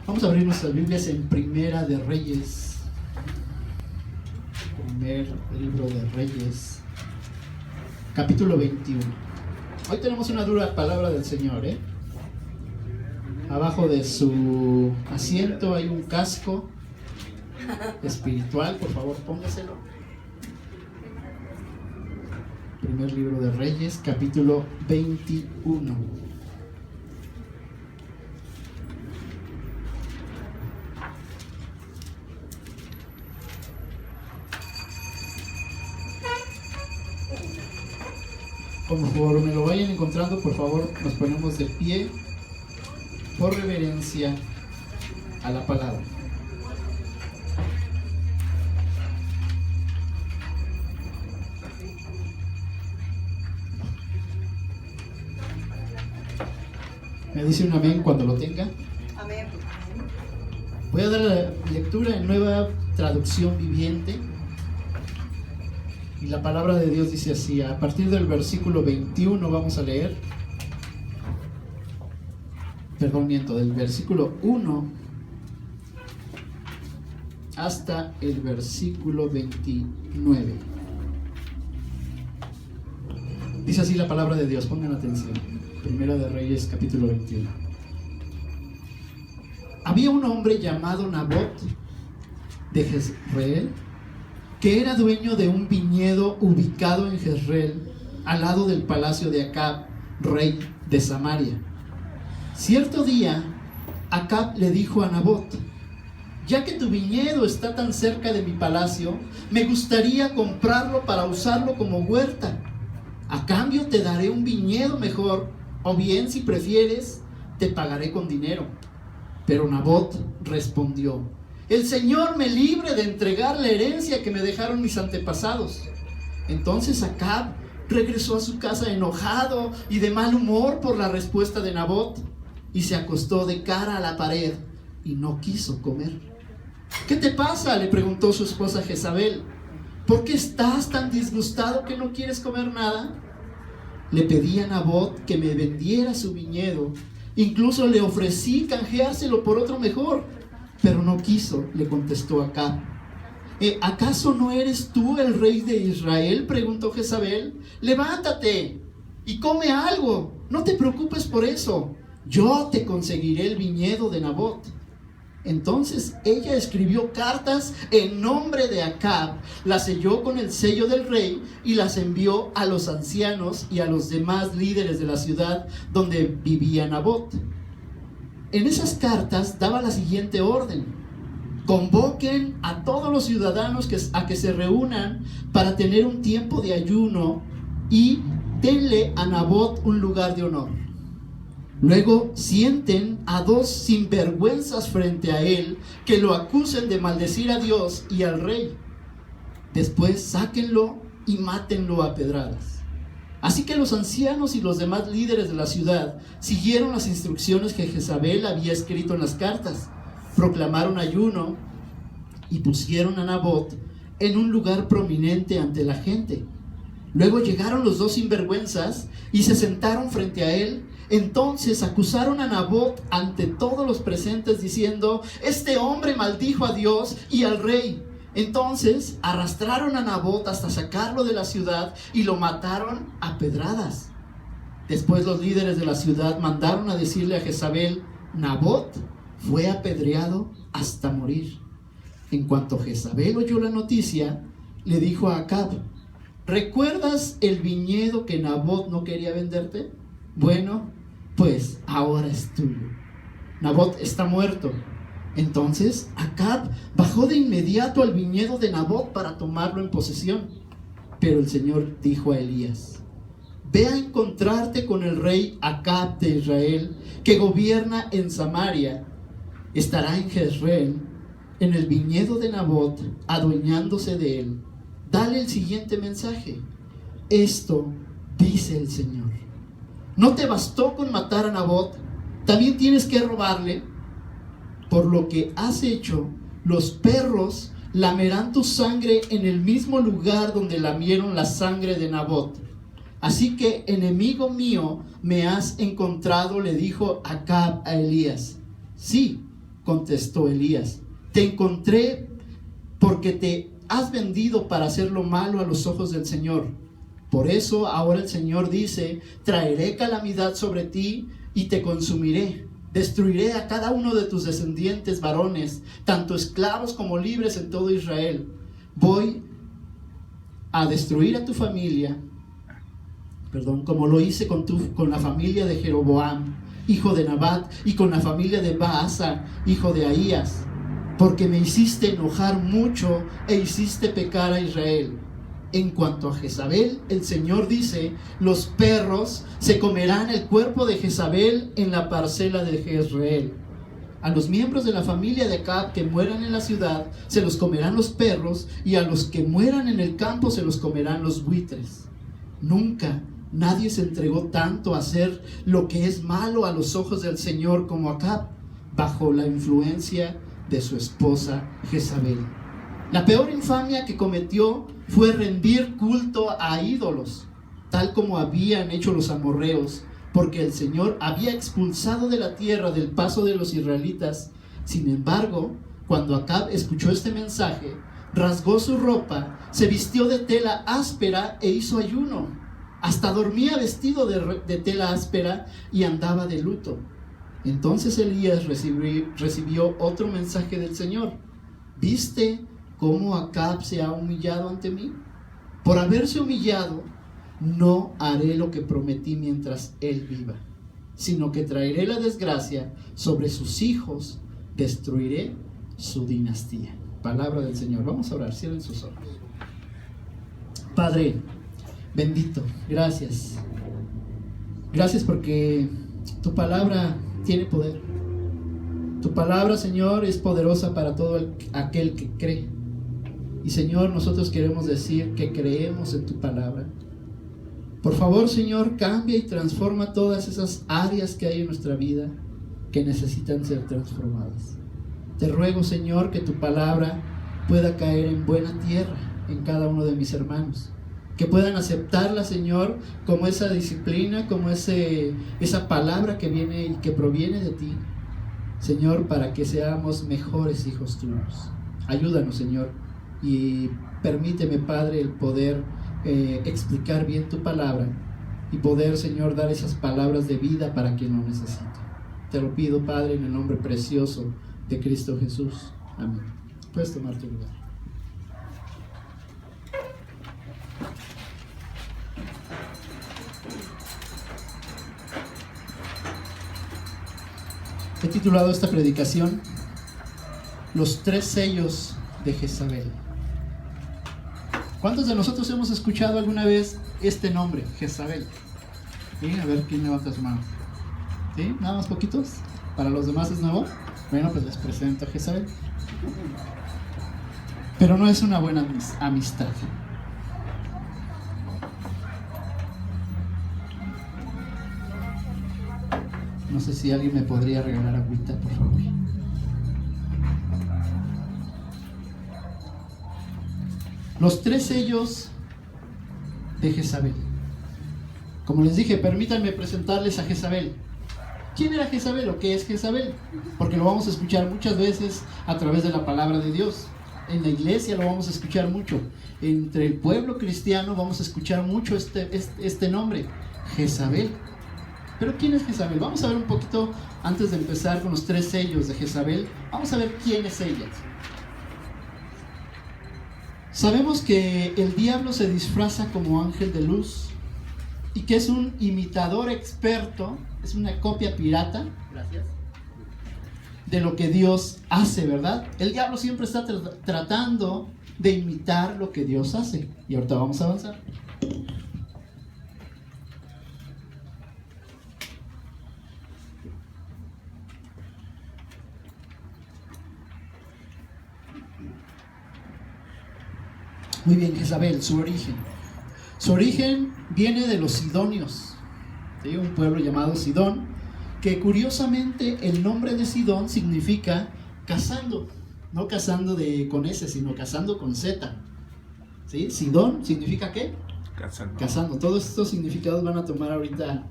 Vamos a abrir nuestras Biblias en Primera de Reyes. Primer libro de Reyes, capítulo 21. Hoy tenemos una dura palabra del Señor, Abajo de su asiento hay un casco espiritual, por favor póngaselo. Primer libro de Reyes, capítulo 21. Conforme lo vayan encontrando, por favor, nos ponemos de pie por reverencia a la palabra. Me dice un amén cuando lo tenga. Amén. Voy a dar la lectura en Nueva Traducción Viviente. Y la palabra de Dios dice así, a partir del versículo 21 vamos a leer, del versículo 1 hasta el versículo 29. Dice así la palabra de Dios, pongan atención. Primera de Reyes, capítulo 21. Había un hombre llamado Nabot de Jezreel, que era dueño de un viñedo ubicado en Jezreel, al lado del palacio de Acab, rey de Samaria. Cierto día, Acab le dijo a Nabot: ya que tu viñedo está tan cerca de mi palacio, me gustaría comprarlo para usarlo como huerta. A cambio te daré un viñedo mejor, o bien, si prefieres, te pagaré con dinero. Pero Nabot respondió: el Señor me libre de entregar la herencia que me dejaron mis antepasados. Entonces Acab regresó a su casa enojado y de mal humor por la respuesta de Nabot, y se acostó de cara a la pared y no quiso comer. ¿Qué te pasa?, le preguntó su esposa Jezabel. ¿Por qué estás tan disgustado que no quieres comer nada? Le pedí a Nabot que me vendiera su viñedo. Incluso le ofrecí canjeárselo por otro mejor, pero no quiso, le contestó Acab. ¿Acaso no eres tú el rey de Israel?, preguntó Jezabel. Levántate y come algo, no te preocupes por eso. Yo te conseguiré el viñedo de Nabot. Entonces ella escribió cartas en nombre de Acab, las selló con el sello del rey y las envió a los ancianos y a los demás líderes de la ciudad donde vivía Nabot. En esas cartas daba la siguiente orden: convoquen a todos los ciudadanos a que se reúnan para tener un tiempo de ayuno y denle a Nabot un lugar de honor. Luego sienten a dos sinvergüenzas frente a él que lo acusen de maldecir a Dios y al rey. Después sáquenlo y mátenlo a pedradas. Así que los ancianos y los demás líderes de la ciudad siguieron las instrucciones que Jezabel había escrito en las cartas. Proclamaron ayuno y pusieron a Nabot en un lugar prominente ante la gente. Luego llegaron los dos sinvergüenzas y se sentaron frente a él. Entonces acusaron a Nabot ante todos los presentes diciendo: este hombre maldijo a Dios y al rey. Entonces arrastraron a Nabot hasta sacarlo de la ciudad y lo mataron a pedradas. Después los líderes de la ciudad mandaron a decirle a Jezabel: Nabot fue apedreado hasta morir. En cuanto Jezabel oyó la noticia, le dijo a Acab: ¿recuerdas el viñedo que Nabot no quería venderte? Bueno, pues ahora es tuyo. Nabot está muerto. Entonces Acab bajó de inmediato al viñedo de Nabot para tomarlo en posesión. Pero el Señor dijo a Elías: ve a encontrarte con el rey Acab de Israel, que gobierna en Samaria. Estará en Jezreel, en el viñedo de Nabot, adueñándose de él. Dale el siguiente mensaje: esto dice el Señor: ¿no te bastó con matar a Nabot? ¿También tienes que robarle? Por lo que has hecho, los perros lamerán tu sangre en el mismo lugar donde lamieron la sangre de Nabot. Así que, enemigo mío, me has encontrado, le dijo Acab a Elías. Sí, contestó Elías. Te encontré porque te has vendido para hacer lo malo a los ojos del Señor. Por eso ahora el Señor dice: traeré calamidad sobre ti y te consumiré. Destruiré a cada uno de tus descendientes varones, tanto esclavos como libres en todo Israel. Voy a destruir a tu familia, como lo hice con la familia de Jeroboam, hijo de Nabat, y con la familia de Baasa, hijo de Ahías, porque me hiciste enojar mucho e hiciste pecar a Israel. En cuanto a Jezabel, el Señor dice: los perros se comerán el cuerpo de Jezabel en la parcela de Jezreel. A los miembros de la familia de Acab que mueran en la ciudad se los comerán los perros, y a los que mueran en el campo se los comerán los buitres. Nunca nadie se entregó tanto a hacer lo que es malo a los ojos del Señor como Acab, bajo la influencia de su esposa Jezabel. La peor infamia que cometió fue rendir culto a ídolos, tal como habían hecho los amorreos, porque el Señor había expulsado de la tierra del paso de los israelitas. Sin embargo, cuando Acab escuchó este mensaje, rasgó su ropa, se vistió de tela áspera e hizo ayuno. Hasta dormía vestido de tela áspera y andaba de luto. Entonces Elías recibió otro mensaje del Señor: ¿viste cómo Acab se ha humillado ante mí? Por haberse humillado, no haré lo que prometí mientras él viva, sino que traeré la desgracia sobre sus hijos, destruiré su dinastía. Palabra del Señor. Vamos a orar, cierren sus ojos. Padre bendito, gracias. Gracias porque tu palabra tiene poder. Tu palabra, Señor, es poderosa para todo aquel que cree. Y Señor, nosotros queremos decir que creemos en tu palabra. Por favor, Señor, cambia y transforma todas esas áreas que hay en nuestra vida que necesitan ser transformadas. Te ruego, Señor, que tu palabra pueda caer en buena tierra en cada uno de mis hermanos, que puedan aceptarla, Señor, como esa disciplina, como esa palabra que viene y que proviene de ti, Señor, para que seamos mejores hijos tuyos. Ayúdanos, Señor, y permíteme, Padre, el poder explicar bien tu palabra y poder, Señor, dar esas palabras de vida para quien lo necesita. Te lo pido, Padre, en el nombre precioso de Cristo Jesús. Amén. Puedes tomar tu lugar. He titulado esta predicación Los 3 sellos de Jezabel. ¿Cuántos de nosotros hemos escuchado alguna vez este nombre, Jezabel? ¿Sí? A ver, ¿quién levanta su mano? ¿Sí? ¿Nada más poquitos? ¿Para los demás es nuevo? Bueno, pues les presento a Jezabel. Pero no es una buena amistad. No sé si alguien me podría regalar agüita, por favor. Los 3 sellos de Jezabel. Como les dije, permítanme presentarles a Jezabel. ¿Quién era Jezabel o qué es Jezabel? Porque lo vamos a escuchar muchas veces a través de la palabra de Dios. En la iglesia lo vamos a escuchar mucho. Entre el pueblo cristiano vamos a escuchar mucho este nombre, Jezabel. Pero ¿quién es Jezabel? Vamos a ver un poquito, antes de empezar con los 3 sellos de Jezabel, vamos a ver quién es ella. Sabemos que el diablo se disfraza como ángel de luz y que es un imitador experto, es una copia pirata, gracias, de lo que Dios hace, ¿verdad? El diablo siempre está tratando de imitar lo que Dios hace. Y ahorita vamos a avanzar. Muy bien, Jezabel, su origen. Su origen viene de los sidonios, ¿sí? Un pueblo llamado Sidón, que curiosamente el nombre de Sidón significa cazando, no cazando con S, sino cazando con Z. ¿Sí? Sidón significa ¿qué? Cazando. Cazando. Todos estos significados van a tomar ahorita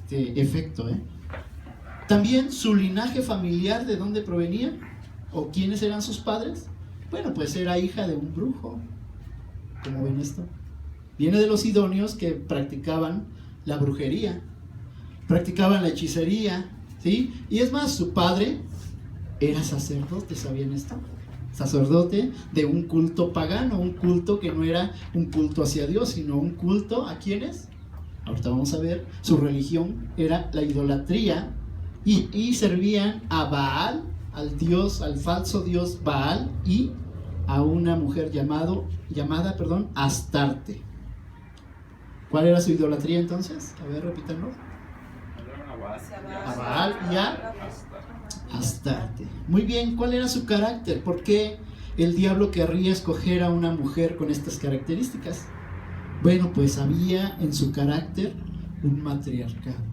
efecto, También su linaje familiar, ¿de dónde provenía? ¿O quiénes eran sus padres? Bueno, pues era hija de un brujo. ¿Cómo ven esto? Viene de los sidonios que practicaban la brujería, practicaban la hechicería, ¿sí? Y es más, su padre era sacerdote, ¿sabían esto? Sacerdote de un culto pagano, un culto que no era un culto hacia Dios, sino un culto ¿a quiénes? Ahorita vamos a ver. Su religión era la idolatría y servían a Baal, al dios, al falso dios Baal, y a una mujer llamada Astarte. ¿Cuál era su idolatría entonces? A ver, repítanlo. A Baal y a Astarte. Muy bien, ¿cuál era su carácter? ¿Por qué el diablo querría escoger a una mujer con estas características? Bueno, pues había en su carácter un matriarcado.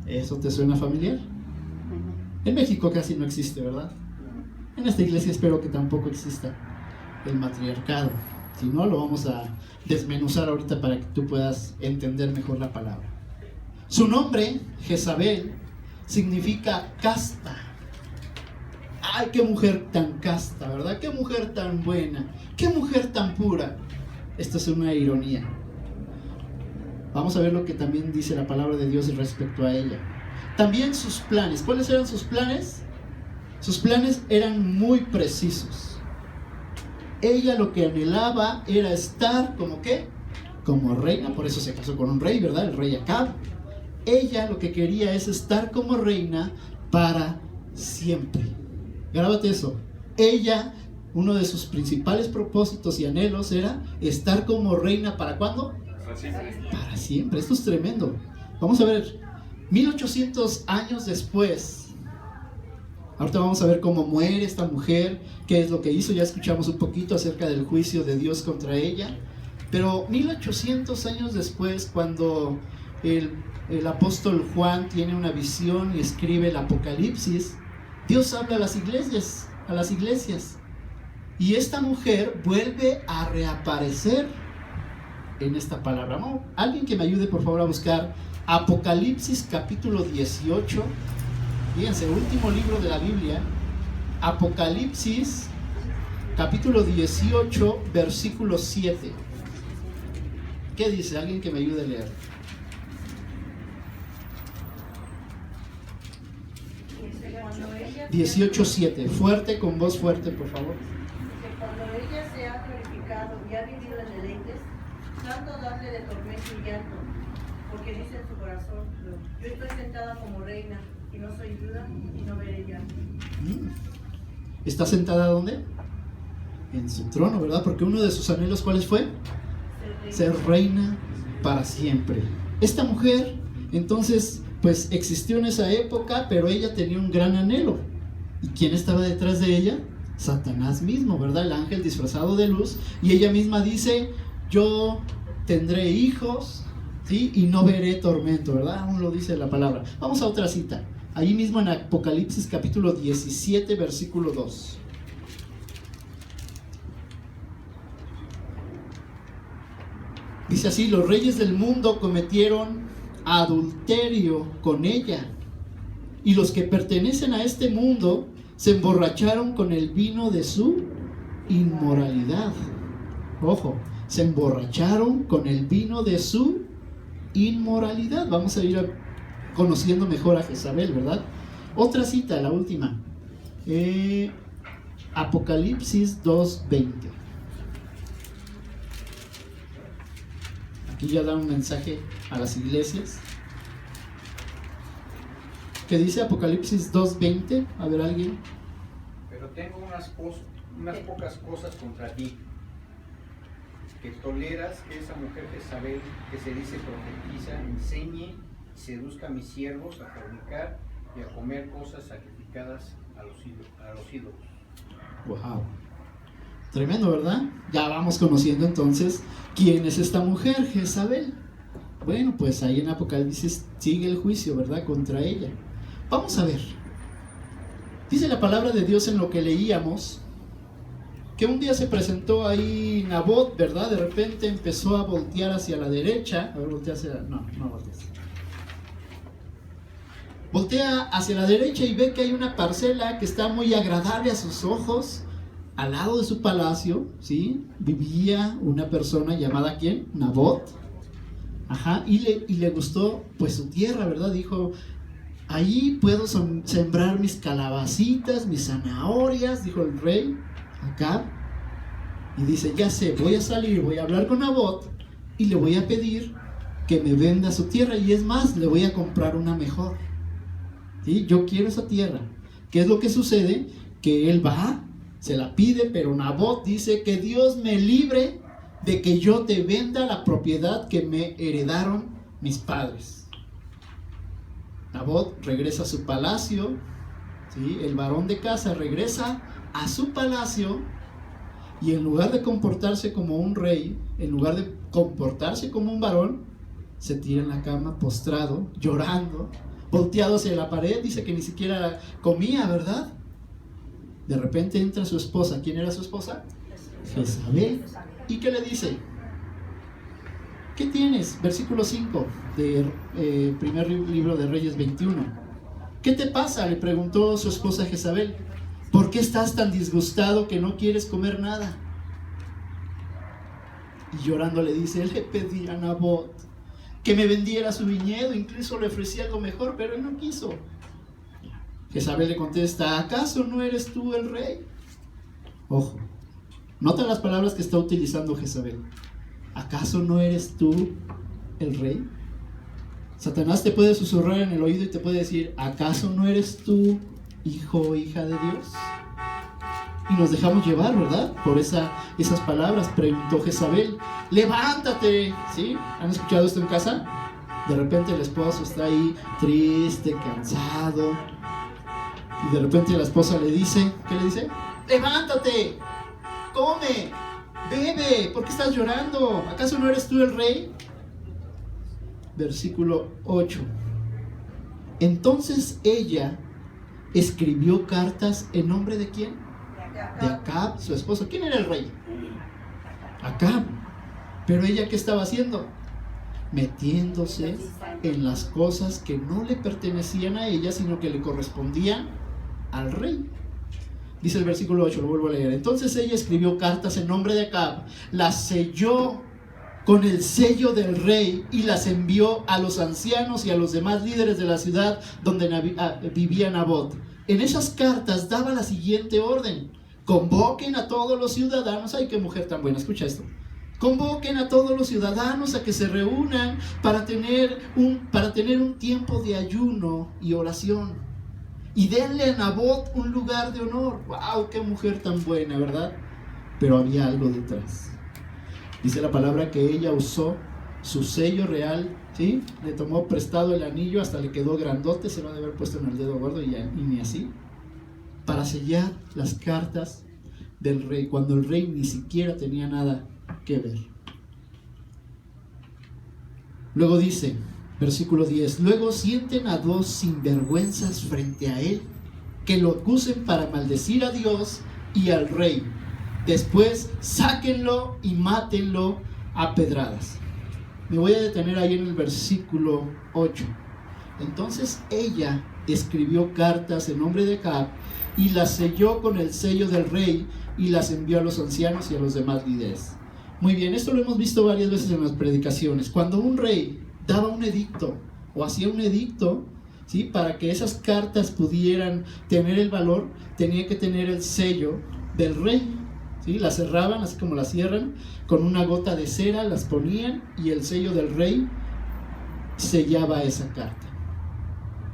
¿Eso te suena familiar? En México casi no existe, ¿verdad? En esta iglesia espero que tampoco exista el matriarcado. Si no, lo vamos a desmenuzar ahorita para que tú puedas entender mejor la palabra. Su nombre, Jezabel, significa casta. ¡Ay, qué mujer tan casta!, ¿verdad? ¡Qué mujer tan buena! ¡Qué mujer tan pura! Esto es una ironía. Vamos a ver lo que también dice la palabra de Dios respecto a ella. También sus planes. ¿Cuáles eran sus planes? Sus planes eran muy precisos. Ella lo que anhelaba era estar como ¿qué? Como reina, por eso se casó con un rey, ¿verdad? El rey Acab. Ella lo que quería es estar como reina para siempre. Grábate eso. Ella, uno de sus principales propósitos y anhelos era estar como reina ¿para cuándo? Para siempre. Para siempre. Esto es tremendo. Vamos a ver, 1800 años después. Ahorita vamos a ver cómo muere esta mujer, qué es lo que hizo. Ya escuchamos un poquito acerca del juicio de Dios contra ella. Pero 1800 años después, cuando el apóstol Juan tiene una visión y escribe el Apocalipsis, Dios habla a las iglesias. Y esta mujer vuelve a reaparecer en esta palabra. ¿No? Alguien que me ayude por favor a buscar Apocalipsis capítulo 18. Fíjense, último libro de la Biblia, Apocalipsis, capítulo 18, versículo 7. ¿Qué dice? Alguien que me ayude a leer. Ella 18:7. Fuerte, con voz fuerte, por favor. Que cuando ella se ha glorificado y ha vivido en deleites, tanto darle de tormento y llanto, porque dice en su corazón: yo estoy sentada como reina, y no soy viuda, y no veré llanto. ¿Está sentada dónde? En su trono, ¿verdad? Porque uno de sus anhelos, ¿cuáles fue? Ser reina para siempre. Esta mujer, entonces, pues existió en esa época, pero ella tenía un gran anhelo. ¿Y quién estaba detrás de ella? Satanás mismo, ¿verdad? El ángel disfrazado de luz. Y ella misma dice: yo tendré hijos, ¿sí? Y no veré tormento, ¿verdad? Aún lo dice la palabra. Vamos a otra cita. Ahí mismo en Apocalipsis capítulo 17, versículo 2. Dice así: los reyes del mundo cometieron adulterio con ella, y los que pertenecen a este mundo se emborracharon con el vino de su inmoralidad. Ojo, se emborracharon con el vino de su inmoralidad. Vamos a ir conociendo mejor a Jezabel, ¿verdad? Otra cita, la última. Apocalipsis 2:20. Aquí ya da un mensaje a las iglesias. ¿Qué dice Apocalipsis 2:20? A ver, alguien. Pero tengo unas pocas cosas contra ti, que toleras que esa mujer Jezabel, que se dice profetiza, enseñe y seduzca a mis siervos a fornicar y a comer cosas sacrificadas a los ídolos. Wow. Tremendo, ¿verdad? Ya vamos conociendo entonces quién es esta mujer, Jezabel. Bueno, pues ahí en Apocalipsis sigue el juicio, ¿verdad? Contra ella. Vamos a ver. Dice la palabra de Dios en lo que leíamos, que un día se presentó ahí Nabot, ¿verdad? De repente empezó a voltear hacia la derecha. A ver, voltea hacia... No voltees. Voltea hacia la derecha y ve que hay una parcela que está muy agradable a sus ojos. Al lado de su palacio, ¿sí?, vivía una persona llamada ¿quién? Nabot. Y le gustó pues su tierra, ¿verdad? Dijo, ahí puedo sembrar mis calabacitas, mis zanahorias, dijo el rey Acab. Y dice, ya sé, voy a salir, voy a hablar con Nabot y le voy a pedir que me venda su tierra. Y es más, le voy a comprar una mejor. ¿Sí? Yo quiero esa tierra. ¿Qué es lo que sucede? Que él va, se la pide, pero Nabot dice que Dios me libre de que yo te venda la propiedad que me heredaron mis padres. Nabot regresa a su palacio, ¿sí? El varón de casa regresa a su palacio y en lugar de comportarse como un rey, en lugar de comportarse como un varón, se tira en la cama postrado, llorando, volteado hacia la pared. Dice que ni siquiera comía, ¿verdad? De repente entra su esposa. ¿Quién era su esposa? Jezabel. ¿Y qué le dice? ¿Qué tienes? Versículo 5 de primer libro de Reyes 21. ¿Qué te pasa?, le preguntó su esposa Jezabel. ¿Por qué estás tan disgustado que no quieres comer nada? Y llorando le dice, le pedí a Nabot que me vendiera su viñedo, incluso le ofrecí algo mejor, pero él no quiso. Jezabel le contesta, ¿acaso no eres tú el rey? Ojo, nota las palabras que está utilizando Jezabel. ¿Acaso no eres tú el rey? Satanás te puede susurrar en el oído y te puede decir, ¿acaso no eres tú hijo o hija de Dios? Y nos dejamos llevar, ¿verdad? Por esas palabras. Preguntó Jezabel, levántate, ¿sí? ¿Han escuchado esto en casa? De repente el esposo está ahí triste, cansado, y de repente la esposa le dice, ¿qué le dice? Levántate, come, bebe, ¿por qué estás llorando? ¿Acaso no eres tú el rey? Versículo 8. Entonces ella escribió cartas en nombre de ¿quién? De Acab, su esposo. ¿Quién era el rey? Acab. Pero ella, ¿qué estaba haciendo? Metiéndose en las cosas que no le pertenecían a ella, sino que le correspondían al rey. Dice el versículo 8, lo vuelvo a leer. Entonces ella escribió cartas en nombre de Acab, las selló con el sello del rey y las envió a los ancianos y a los demás líderes de la ciudad donde vivía Nabot. En esas cartas daba la siguiente orden: convoquen a todos los ciudadanos. Ay, qué mujer tan buena, escucha esto. Convoquen a todos los ciudadanos a que se reúnan para tener un tiempo de ayuno y oración. Y denle a Nabot un lugar de honor. ¡Wow! ¡Qué mujer tan buena!, ¿verdad? Pero había algo detrás. Dice la palabra que ella usó su sello real, ¿sí? Le tomó prestado el anillo, hasta le quedó grandote, se lo ha de haber puesto en el dedo gordo y ni así, para sellar las cartas del rey, cuando el rey ni siquiera tenía nada que ver. Luego dice, versículo 10, luego sienten a dos sinvergüenzas frente a él, que lo acusen para maldecir a Dios y al rey. Después sáquenlo y mátenlo a pedradas. Me voy a detener ahí en el versículo 8. Entonces ella escribió cartas en nombre de Acab y las selló con el sello del rey y las envió a los ancianos y a los demás líderes. Muy bien, esto lo hemos visto varias veces en las predicaciones. Cuando un rey daba un edicto o hacía un edicto, ¿sí?, para que esas cartas pudieran tener el valor, tenía que tener el sello del rey. ¿Sí? Las cerraban, así como las cierran, con una gota de cera, las ponían y el sello del rey sellaba esa carta.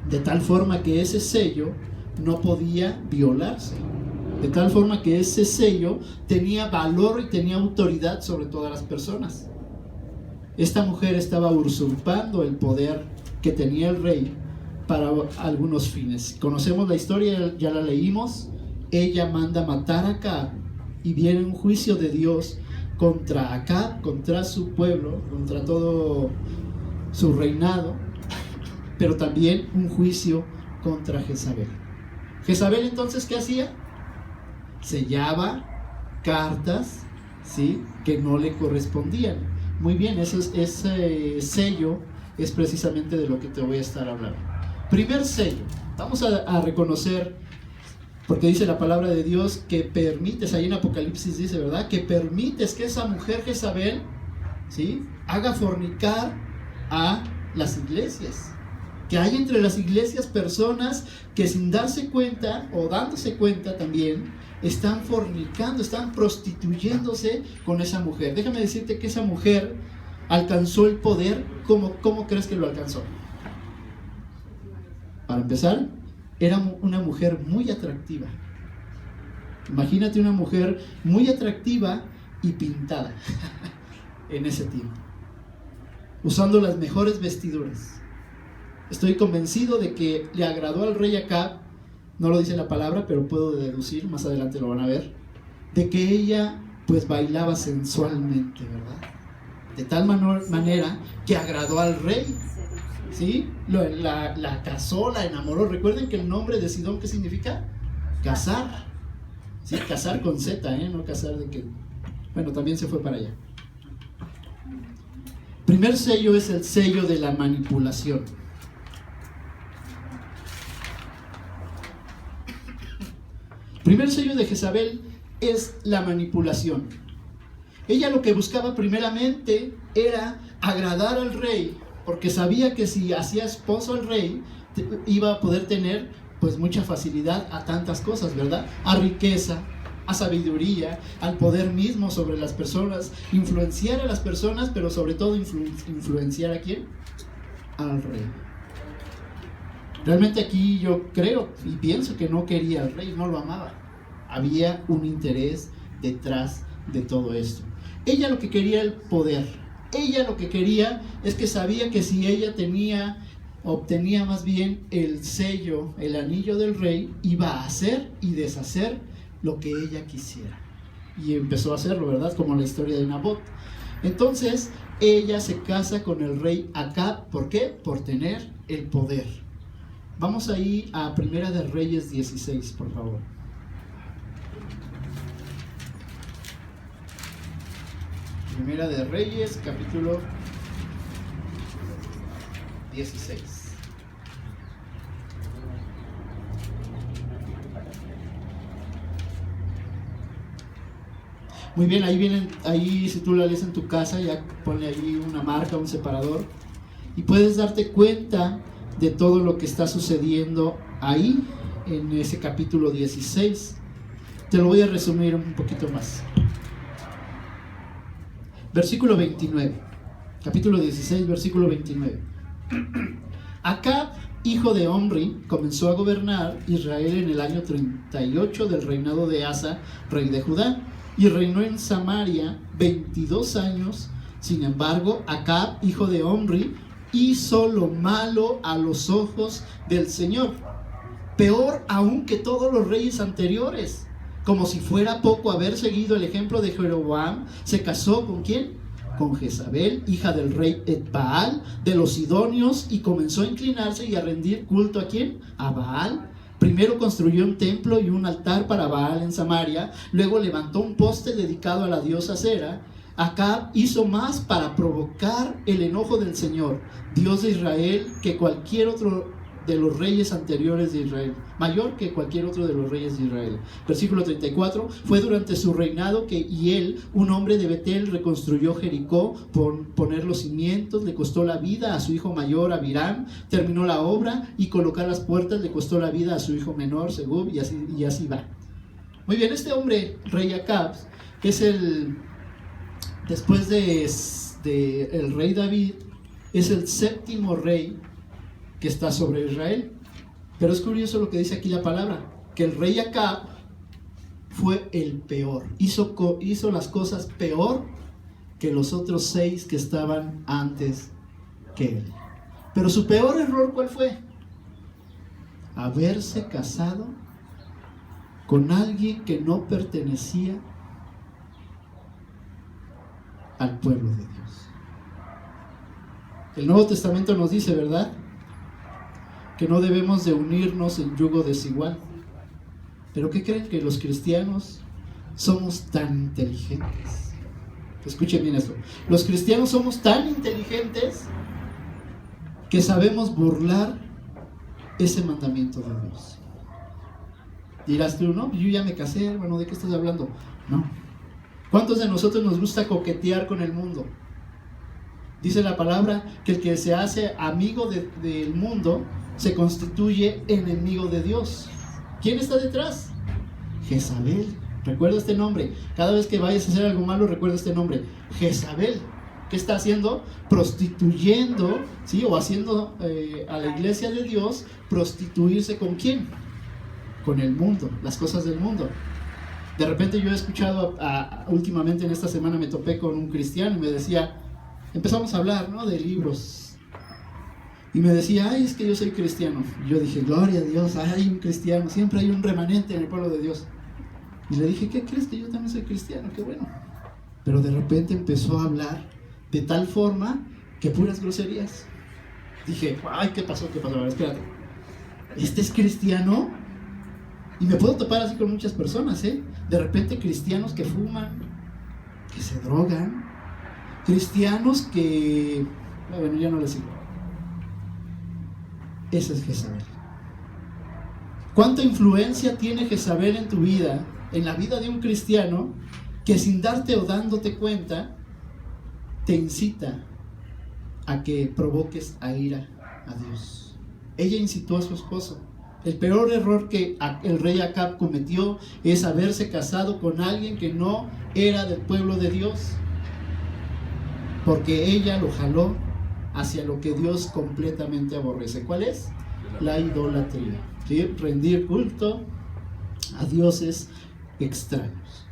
De tal forma que ese sello no podía violarse. De tal forma que ese sello tenía valor y tenía autoridad sobre todas las personas. Esta mujer estaba usurpando el poder que tenía el rey para algunos fines. Conocemos la historia, ya la leímos. Ella manda matar a Acab y viene un juicio de Dios contra Acab, contra su pueblo, contra todo su reinado, pero también un juicio contra Jezabel. Jezabel, entonces, ¿qué hacía? Sellaba cartas, ¿sí?, que no le correspondían. Muy bien, ese sello es precisamente de lo que te voy a estar hablando. Primer sello. Vamos a reconocer, porque dice la palabra de Dios que permites, ahí en Apocalipsis dice, ¿verdad? Que permites que esa mujer Jezabel, ¿sí?, haga fornicar a las iglesias. Que hay entre las iglesias personas que sin darse cuenta, o dándose cuenta también, están fornicando, están prostituyéndose con esa mujer. Déjame decirte que esa mujer alcanzó el poder. ¿Cómo crees que lo alcanzó? Para empezar, era una mujer muy atractiva. Imagínate una mujer muy atractiva y pintada en ese tiempo, usando las mejores vestiduras. Estoy convencido de que le agradó al rey Acab, no lo dice la palabra, pero puedo deducir, más adelante lo van a ver, de que ella pues bailaba sensualmente, ¿verdad? De tal manera que agradó al rey, ¿sí? La casó, la enamoró. Recuerden que el nombre de Sidón, ¿qué significa? Casar. Sí, casar con Z, no casar de que... Bueno, también se fue para allá. Primer sello es el sello de la manipulación. Primer sello de Jezabel es la manipulación. Ella lo que buscaba primeramente era agradar al rey, porque sabía que si hacía esposo al rey, iba a poder tener pues mucha facilidad a tantas cosas, ¿verdad? A riqueza, a sabiduría, al poder mismo sobre las personas, influenciar a las personas, pero sobre todo influenciar ¿a quién? Al rey. Realmente aquí yo creo y pienso que no quería al rey, no lo amaba. Había un interés detrás de todo esto. Ella lo que quería era el poder. Ella lo que quería es que sabía que si ella obtenía más bien el sello, el anillo del rey, iba a hacer y deshacer lo que ella quisiera. Y empezó a hacerlo, ¿verdad? Como la historia de Nabot. Entonces, ella se casa con el rey Acab. ¿Por qué? Por tener el poder. Vamos ahí a Primera de Reyes 16, por favor. Primera de Reyes, capítulo 16. Muy bien, ahí si tú la lees en tu casa, ya pone ahí una marca, un separador, y puedes darte cuenta de todo lo que está sucediendo ahí, en ese capítulo 16. Te lo voy a resumir un poquito más. Versículo 29, capítulo 16, versículo 29. Acab, hijo de Omri, comenzó a gobernar Israel en el año 38 del reinado de Asa, rey de Judá, y reinó en Samaria 22 años. Sin embargo, Acab, hijo de Omri, hizo lo malo a los ojos del Señor, peor aún que todos los reyes anteriores. Como si fuera poco haber seguido el ejemplo de Jeroboam, se casó ¿con quién? Con Jezabel, hija del rey Etbaal, de los sidonios, y comenzó a inclinarse y a rendir culto ¿a quién? A Baal. Primero construyó un templo y un altar para Baal en Samaria, luego levantó un poste dedicado a la diosa Sera. Acab hizo más para provocar el enojo del Señor, Dios de Israel, que cualquier otro de los reyes anteriores de Israel, mayor que cualquier otro de los reyes de Israel. Versículo 34, fue durante su reinado que él, un hombre de Betel, reconstruyó Jericó, poner los cimientos, le costó la vida a su hijo mayor Abiram, terminó la obra, y colocar las puertas le costó la vida a su hijo menor Segub, y así va. Muy bien, este hombre, rey Acab, es después de el rey David, es el séptimo rey que está sobre Israel. Pero es curioso lo que dice aquí la palabra, que el rey Acab fue el peor, hizo las cosas peor que los otros 6 que estaban antes que él. Pero su peor error, ¿cuál fue? Haberse casado con alguien que no pertenecía al pueblo de Dios. El Nuevo Testamento nos dice, ¿verdad?, que no debemos de unirnos en yugo desigual. ¿Pero qué creen? Que los cristianos somos tan inteligentes. Escuchen bien esto. Los cristianos somos tan inteligentes que sabemos burlar ese mandamiento de Dios. Dirás tú, no, yo ya me casé, hermano, ¿de qué estás hablando? No. ¿Cuántos de nosotros nos gusta coquetear con el mundo? Dice la palabra que el que se hace amigo del mundo se constituye enemigo de Dios. ¿Quién está detrás? Jezabel. Recuerda este nombre. Cada vez que vayas a hacer algo malo, recuerda este nombre. Jezabel. ¿Qué está haciendo? Prostituyendo, ¿sí? O haciendo a la iglesia de Dios prostituirse ¿con quién? Con el mundo, las cosas del mundo. De repente yo he escuchado, últimamente en esta semana me topé con un cristiano y me decía, empezamos a hablar, ¿no?, de libros. Y me decía, ay, es que yo soy cristiano. Y yo dije, gloria a Dios, hay un cristiano, siempre hay un remanente en el pueblo de Dios. Y le dije, ¿qué crees? Que yo también soy cristiano, qué bueno. Pero de repente empezó a hablar de tal forma que puras groserías. Dije, ay, ¿qué pasó? A ver, espérate. ¿Este es cristiano? Y me puedo topar así con muchas personas, ¿eh? De repente cristianos que fuman, que se drogan, cristianos que... Bueno, ya no les sigo. Ese es Jezabel. ¿Cuánta influencia tiene Jezabel en tu vida, en la vida de un cristiano, que sin darte o dándote cuenta, te incita a que provoques a ira a Dios? Ella incitó a su esposo. El peor error que el rey Acab cometió es haberse casado con alguien que no era del pueblo de Dios, porque ella lo jaló hacia lo que Dios completamente aborrece. ¿Cuál es? La idolatría, ¿sí? Rendir culto a dioses extraños.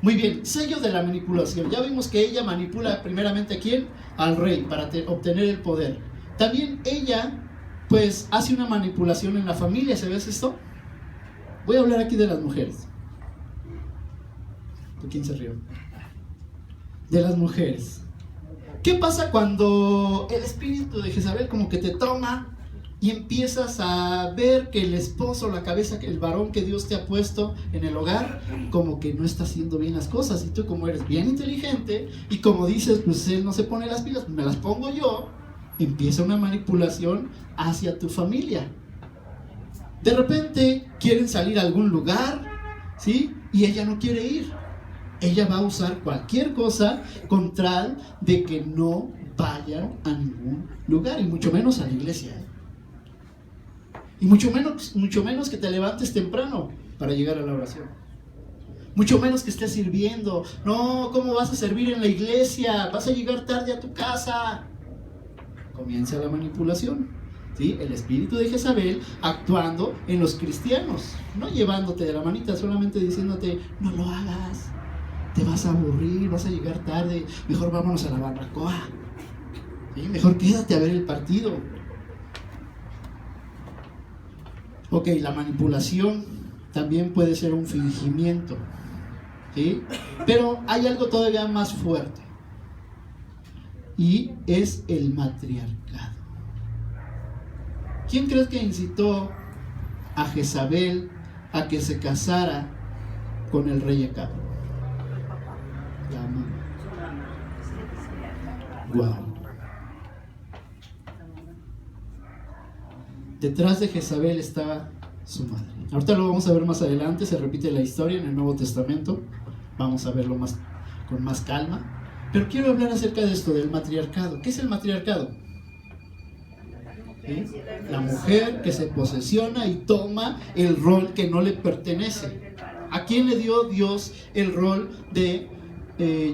Muy bien, sello de la manipulación. Ya vimos que ella manipula primeramente ¿a quién? Al rey, para obtener el poder. También ella pues hace una manipulación en la familia. ¿Sabes esto? Voy a hablar aquí de las mujeres. ¿De quién se rió? De las mujeres. ¿Qué pasa cuando el espíritu de Jezabel como que te toma y empiezas a ver que el esposo, la cabeza, el varón que Dios te ha puesto en el hogar, como que no está haciendo bien las cosas? Y tú, como eres bien inteligente y como dices, pues él no se pone las pilas, pues me las pongo yo. Empieza una manipulación hacia tu familia. De repente quieren salir a algún lugar, ¿sí? Y ella no quiere ir. Ella va a usar cualquier cosa con tal de que no vayan a ningún lugar, y mucho menos a la iglesia, ¿eh? Y mucho menos que te levantes temprano para llegar a la oración. Mucho menos que estés sirviendo. No, ¿cómo vas a servir en la iglesia? Vas a llegar tarde a tu casa. Comienza la manipulación, ¿sí? El espíritu de Jezabel actuando en los cristianos, no llevándote de la manita, solamente diciéndote, no lo hagas, te vas a aburrir, vas a llegar tarde, mejor vámonos a la barbacoa, ¿sí? Mejor quédate a ver el partido. Ok, la manipulación también puede ser un fingimiento, ¿sí? Pero hay algo todavía más fuerte, y es el matriarcado. ¿Quién crees que incitó a Jezabel a que se casara con el rey Acab? La mamá. Wow. Detrás de Jezabel estaba su madre. Ahorita lo vamos a ver más adelante, se repite la historia en el Nuevo Testamento. Vamos a verlo con más calma. Pero quiero hablar acerca de esto, del matriarcado. ¿Qué es el matriarcado? ¿Sí? La mujer que se posesiona y toma el rol que no le pertenece. ¿A quién le dio Dios el rol de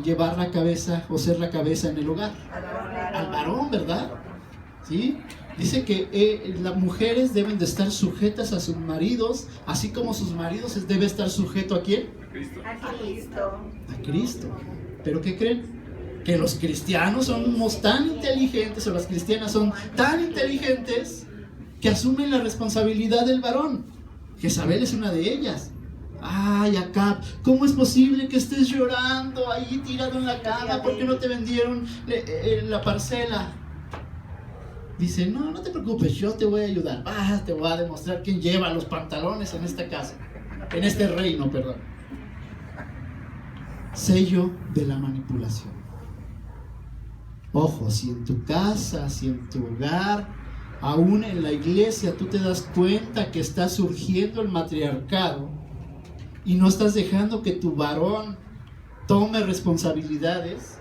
llevar la cabeza o ser la cabeza en el hogar? Al varón, ¿verdad? ¿Sí? Dice que las mujeres deben de estar sujetas a sus maridos, así como sus maridos deben estar sujetos ¿a quién? A Cristo. A Cristo. ¿Pero qué creen? Que los cristianos somos tan inteligentes, o las cristianas son tan inteligentes, que asumen la responsabilidad del varón. Jezabel es una de ellas. Ay, Acab, ¿cómo es posible que estés llorando ahí tirado en la cama porque no te vendieron la parcela? Dice, no te preocupes, yo te voy a ayudar. Te voy a demostrar quién lleva los pantalones en esta casa, en este reino, perdón. Sello de la manipulación. Ojo, si en tu casa, si en tu hogar Aún en la iglesia tú te das cuenta que está surgiendo el matriarcado y no estás dejando que tu varón tome responsabilidades.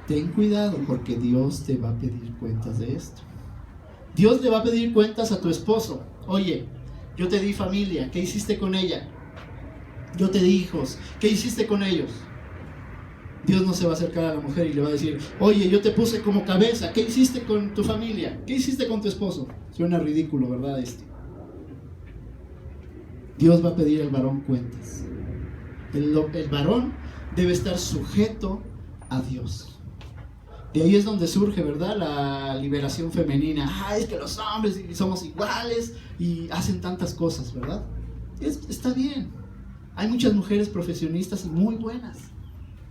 Ten cuidado, porque Dios te va a pedir cuentas de esto. Dios le va a pedir cuentas a tu esposo. Oye, yo te di familia, ¿qué hiciste con ella? Yo te di hijos, ¿qué hiciste con ellos? Dios no se va a acercar a la mujer y le va a decir, oye, yo te puse como cabeza, ¿qué hiciste con tu familia? ¿Qué hiciste con tu esposo? Suena ridículo, ¿verdad esto? Dios va a pedir al varón cuentas. El varón debe estar sujeto a Dios. De ahí es donde surge, ¿verdad?, la liberación femenina. Es que los hombres somos iguales y hacen tantas cosas, ¿verdad? Está bien. Hay muchas mujeres profesionistas y muy buenas.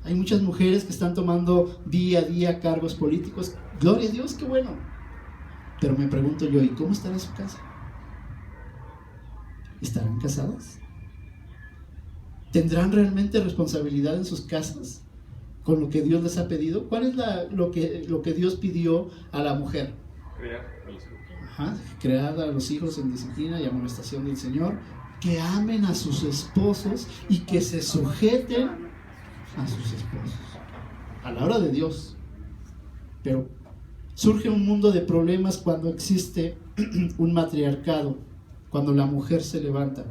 Hay muchas mujeres que están tomando día a día cargos políticos. Gloria a Dios, qué bueno. Pero me pregunto yo, ¿y cómo estará su casa? ¿Estarán casadas? ¿Tendrán realmente responsabilidad en sus casas con lo que Dios les ha pedido? ¿Cuál es lo que Dios pidió a la mujer? Crear a los hijos en disciplina y amonestación del Señor, que amen a sus esposos y que se sujeten a sus esposos, a la hora de Dios. Pero surge un mundo de problemas cuando existe un matriarcado, cuando la mujer se levanta,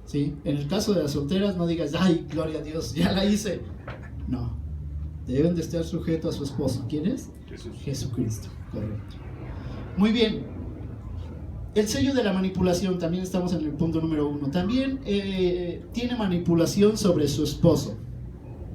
¿sí? En el caso de las solteras, no digas, ay, gloria a Dios, ya la hice. No, deben de estar sujetos a su esposo. ¿Quién es? Jesucristo, correcto. Muy bien. El sello de la manipulación, también estamos en el punto número 1. También tiene manipulación sobre su esposo.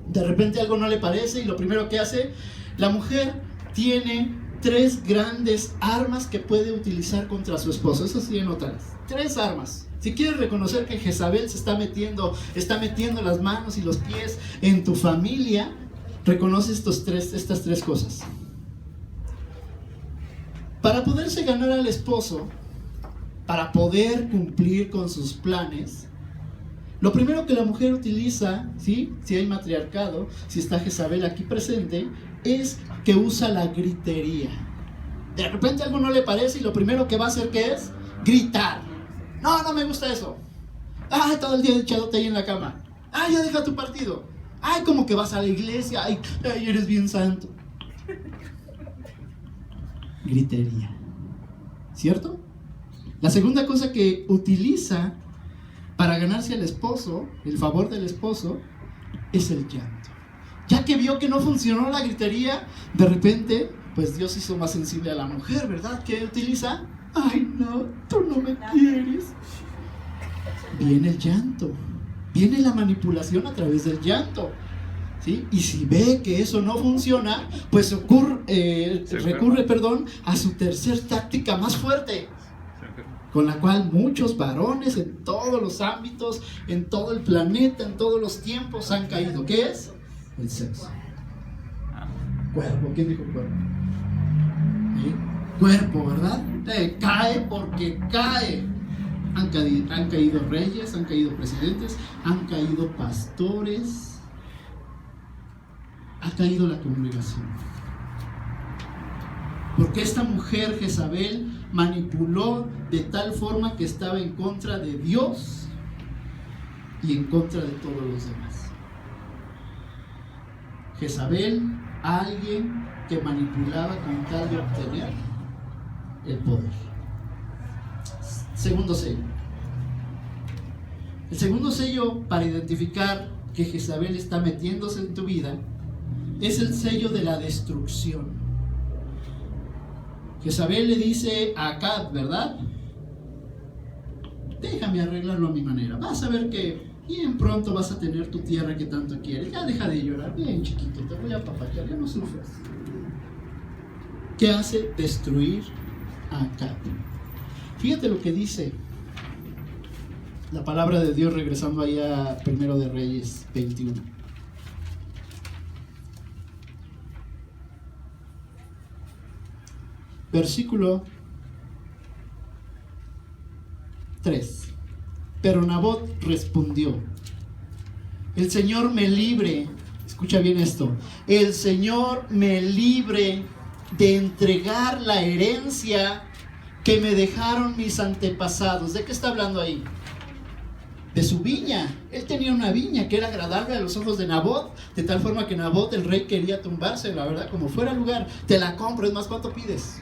De repente algo no le parece y lo primero que hace, la mujer tiene 3 grandes armas que puede utilizar contra su esposo. Eso sí, anótalas. 3 armas. Si quieres reconocer que Jezabel se está metiendo las manos y los pies en tu familia, reconoce estas 3 cosas. Para poderse ganar al esposo, para poder cumplir con sus planes, lo primero que la mujer utiliza, ¿sí?, si hay matriarcado, si está Jezabel aquí presente, es que usa la gritería. De repente algo no le parece y lo primero que va a hacer, ¿qué es? Gritar. No me gusta eso. Todo el día echándote ahí en la cama. Ya deja tu partido. Como que vas a la iglesia. Ay, eres bien santo. Gritería. ¿Cierto? La segunda cosa que utiliza para ganarse al esposo, el favor del esposo, es el llanto. Ya que vio que no funcionó la gritería, de repente, pues Dios hizo más sensible a la mujer, ¿verdad? ¿Qué utiliza? Ay, no, tú no me quieres. Viene el llanto, viene la manipulación a través del llanto, ¿sí? Y si ve que eso no funciona, pues recurre a su tercer táctica más fuerte, con la cual muchos varones en todos los ámbitos, en todo el planeta, en todos los tiempos han caído. ¿Qué es? El sexo. Cuerpo. ¿Quién dijo cuerpo? ¿Sí? Cuerpo, ¿verdad? Cae porque cae. Han caído reyes, han caído presidentes, han caído pastores, ha caído la congregación. Porque esta mujer Jezabel manipuló de tal forma que estaba en contra de Dios y en contra de todos los demás. Jezabel, alguien que manipulaba con tal de obtener el poder. Segundo sello. El segundo sello para identificar que Jezabel está metiéndose en tu vida es el sello de la destrucción. Jezabel le dice a Acab, ¿verdad? Déjame arreglarlo a mi manera. Vas a ver que bien pronto vas a tener tu tierra que tanto quieres. Ya deja de llorar. Bien, chiquito, te voy a apapachar, ya no sufras. ¿Qué hace? Destruir a Acab. Fíjate lo que dice la palabra de Dios, regresando ahí a 1 de Reyes 21. Versículo 3. Pero Nabot respondió: el Señor me libre, escucha bien esto, el Señor me libre de entregar la herencia que me dejaron mis antepasados. ¿De qué está hablando ahí? De su viña. Él tenía una viña que era agradable a los ojos de Nabot, de tal forma que Nabot, el rey, quería tumbarse, la verdad, como fuera lugar. Te la compro, es más, ¿cuánto pides?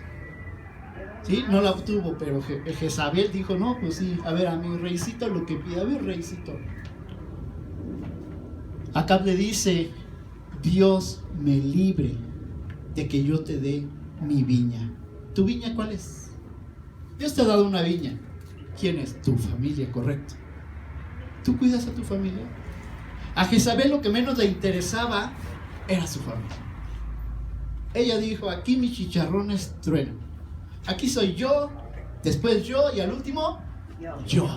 Sí, no la obtuvo, pero Jezabel dijo, no, pues sí, a ver, a mi reycito lo que pida, a ver, reycito. Acab le dice, Dios me libre de que yo te dé mi viña. ¿Tu viña cuál es? Dios te ha dado una viña. ¿Quién es? Tu familia, correcto. ¿Tú cuidas a tu familia? A Jezabel lo que menos le interesaba era su familia. Ella dijo, aquí mis chicharrones truenan. Aquí soy yo, después yo y al último, yo.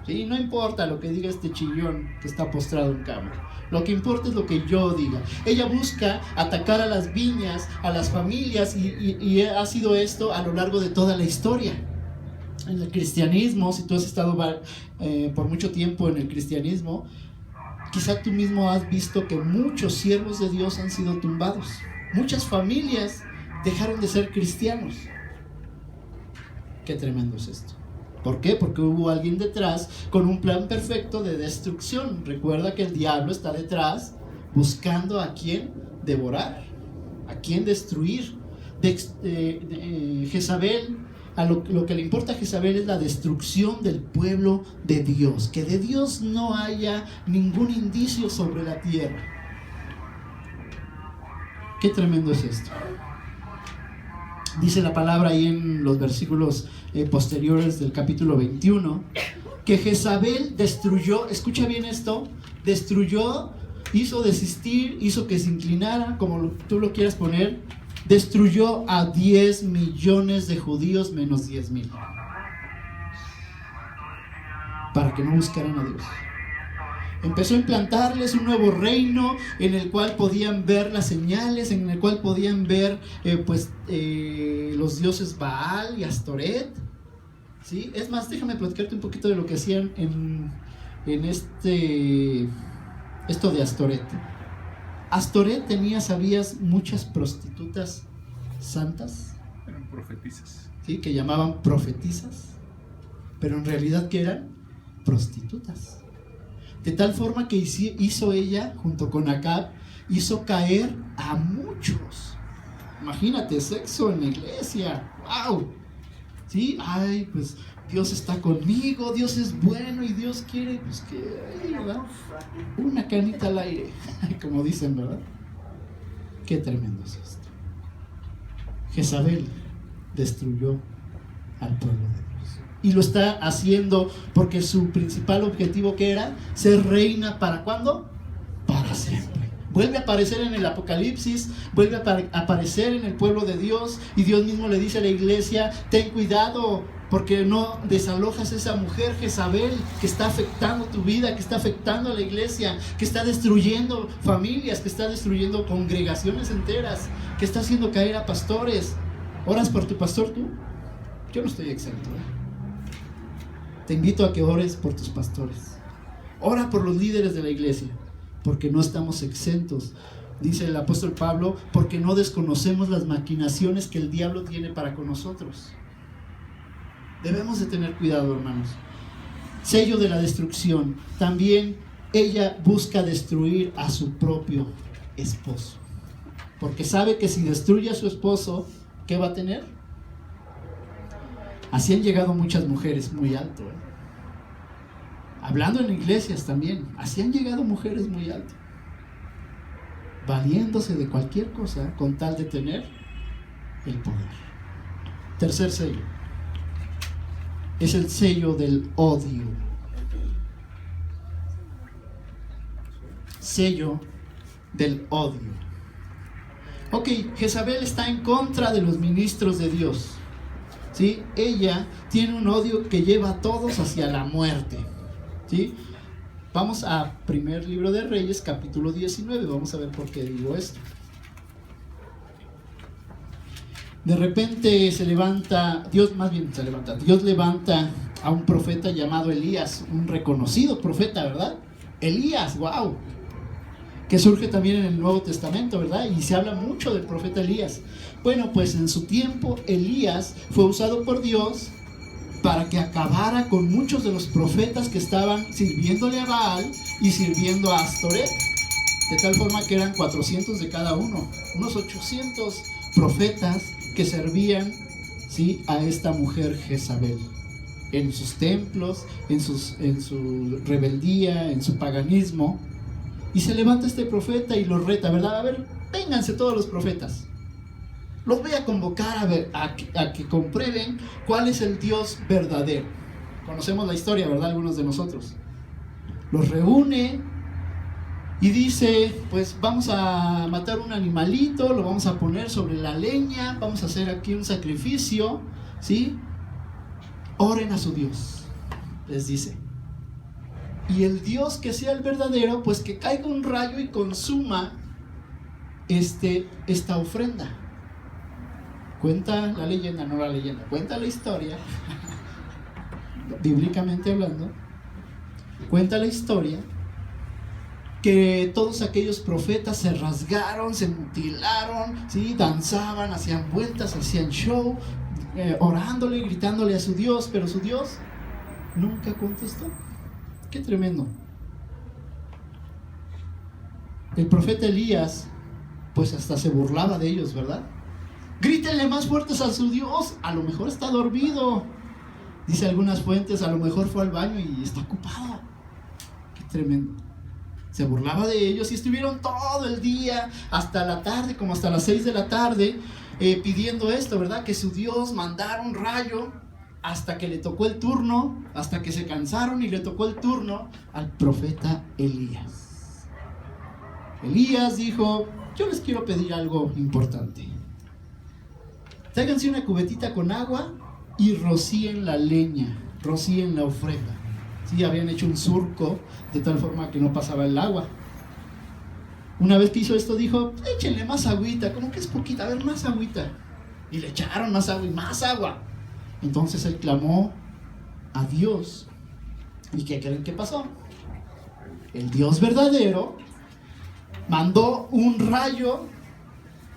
¿Sí? No importa lo que diga este chillón que está postrado en cama. Lo que importa es lo que yo diga. Ella busca atacar a las viñas, a las familias, y ha sido esto a lo largo de toda la historia. En el cristianismo, si tú has estado por mucho tiempo en el cristianismo, quizá tú mismo has visto que muchos siervos de Dios han sido tumbados. Muchas familias dejaron de ser cristianos. Qué tremendo es esto. ¿Por qué? Porque hubo alguien detrás con un plan perfecto de destrucción. Recuerda que el diablo está detrás buscando a quién devorar, a quién destruir. Jezabel, lo que le importa a Jezabel es la destrucción del pueblo de Dios. Que de Dios no haya ningún indicio sobre la tierra. Qué tremendo es esto. Dice la palabra ahí en los versículos posteriores del capítulo 21, que Jezabel destruyó, escucha bien esto, destruyó, hizo desistir, hizo que se inclinara, como tú lo quieras poner, destruyó a 10 millones de judíos menos 10,000, para que no buscaran a Dios. Empezó a implantarles un nuevo reino en el cual podían ver las señales, en el cual podían ver los dioses Baal y Astoret. ¿Sí? Es más, déjame platicarte un poquito de lo que hacían en esto de Astoret. Astoret tenía, ¿sabías?, muchas prostitutas santas. Eran profetisas. ¿Sí? Que llamaban profetisas, pero en realidad ¿qué eran? Prostitutas. De tal forma que hizo ella, junto con Acab, hizo caer a muchos. Imagínate, sexo en la iglesia. ¡Wow! ¿Sí? Ay, pues Dios está conmigo, Dios es bueno y Dios quiere, pues que, ¿verdad? Una canita al aire, como dicen, ¿verdad? Qué tremendo es esto. Jezabel destruyó al pueblo de Dios. Y lo está haciendo porque su principal objetivo, ¿qué era? Ser reina, ¿para cuándo? Para siempre. Vuelve a aparecer en el Apocalipsis, vuelve a aparecer en el pueblo de Dios, y Dios mismo le dice a la iglesia, ten cuidado porque no desalojas a esa mujer Jezabel que está afectando tu vida, que está afectando a la iglesia, que está destruyendo familias, que está destruyendo congregaciones enteras, que está haciendo caer a pastores. ¿Oras por tu pastor tú? Yo no estoy exento, Te invito a que ores por tus pastores. Ora por los líderes de la iglesia, porque no estamos exentos, dice el apóstol Pablo, porque no desconocemos las maquinaciones que el diablo tiene para con nosotros. Debemos de tener cuidado, hermanos. Sello de la destrucción. También ella busca destruir a su propio esposo, porque sabe que si destruye a su esposo, ¿qué va a tener? Así han llegado muchas mujeres muy alto, Hablando en iglesias también, así han llegado mujeres muy alto, valiéndose de cualquier cosa con tal de tener el poder. Tercer sello es el sello del odio. Sello del odio. Ok, Jezabel está en contra de los ministros de Dios. ¿Sí? Ella tiene un odio que lleva a todos hacia la muerte. ¿Sí? Vamos a primer libro de Reyes, capítulo 19. Vamos a ver por qué digo esto. De repente Dios levanta a un profeta llamado Elías, un reconocido profeta, ¿verdad? Elías, wow, que surge también en el Nuevo Testamento, ¿verdad? Y se habla mucho del profeta Elías. Bueno, pues en su tiempo Elías fue usado por Dios para que acabara con muchos de los profetas que estaban sirviéndole a Baal y sirviendo a Astoret, de tal forma que eran 400 de cada uno, unos 800 profetas que servían, ¿sí?, a esta mujer Jezabel, en sus templos, en su rebeldía, en su paganismo. Y se levanta este profeta y los reta, ¿verdad? A ver, vénganse todos los profetas. Los voy a convocar a que comprueben cuál es el Dios verdadero. Conocemos la historia, ¿verdad? Algunos de nosotros. Los reúne y dice, pues vamos a matar un animalito, lo vamos a poner sobre la leña, vamos a hacer aquí un sacrificio, ¿sí? Oren a su Dios, les dice. Y el Dios que sea el verdadero, pues que caiga un rayo y consuma esta ofrenda. Cuenta la leyenda, no la leyenda, cuenta la historia, bíblicamente hablando, cuenta la historia que todos aquellos profetas se rasgaron, se mutilaron, ¿sí?, danzaban, hacían vueltas, hacían show, orándole y gritándole a su Dios, pero su Dios nunca contestó. Qué tremendo. El profeta Elías, pues hasta se burlaba de ellos, ¿verdad? Grítenle más fuertes a su Dios, a lo mejor está dormido. Dice algunas fuentes, a lo mejor fue al baño y está ocupado. Qué tremendo. Se burlaba de ellos y estuvieron todo el día, hasta la tarde, como hasta las 6 de la tarde, pidiendo esto, ¿verdad? Que su Dios mandara un rayo, hasta que le tocó el turno, hasta que se cansaron y le tocó el turno al profeta Elías. Elías dijo, yo les quiero pedir algo importante. Tráiganse una cubetita con agua y rocíen la leña, rocíen la ofrenda. Sí, habían hecho un surco de tal forma que no pasaba el agua. Una vez que hizo esto dijo, échenle más agüita, como que es poquita, a ver, más agüita. Y le echaron más agua y más agua. Entonces él clamó a Dios. ¿Y qué creen que pasó? El Dios verdadero mandó un rayo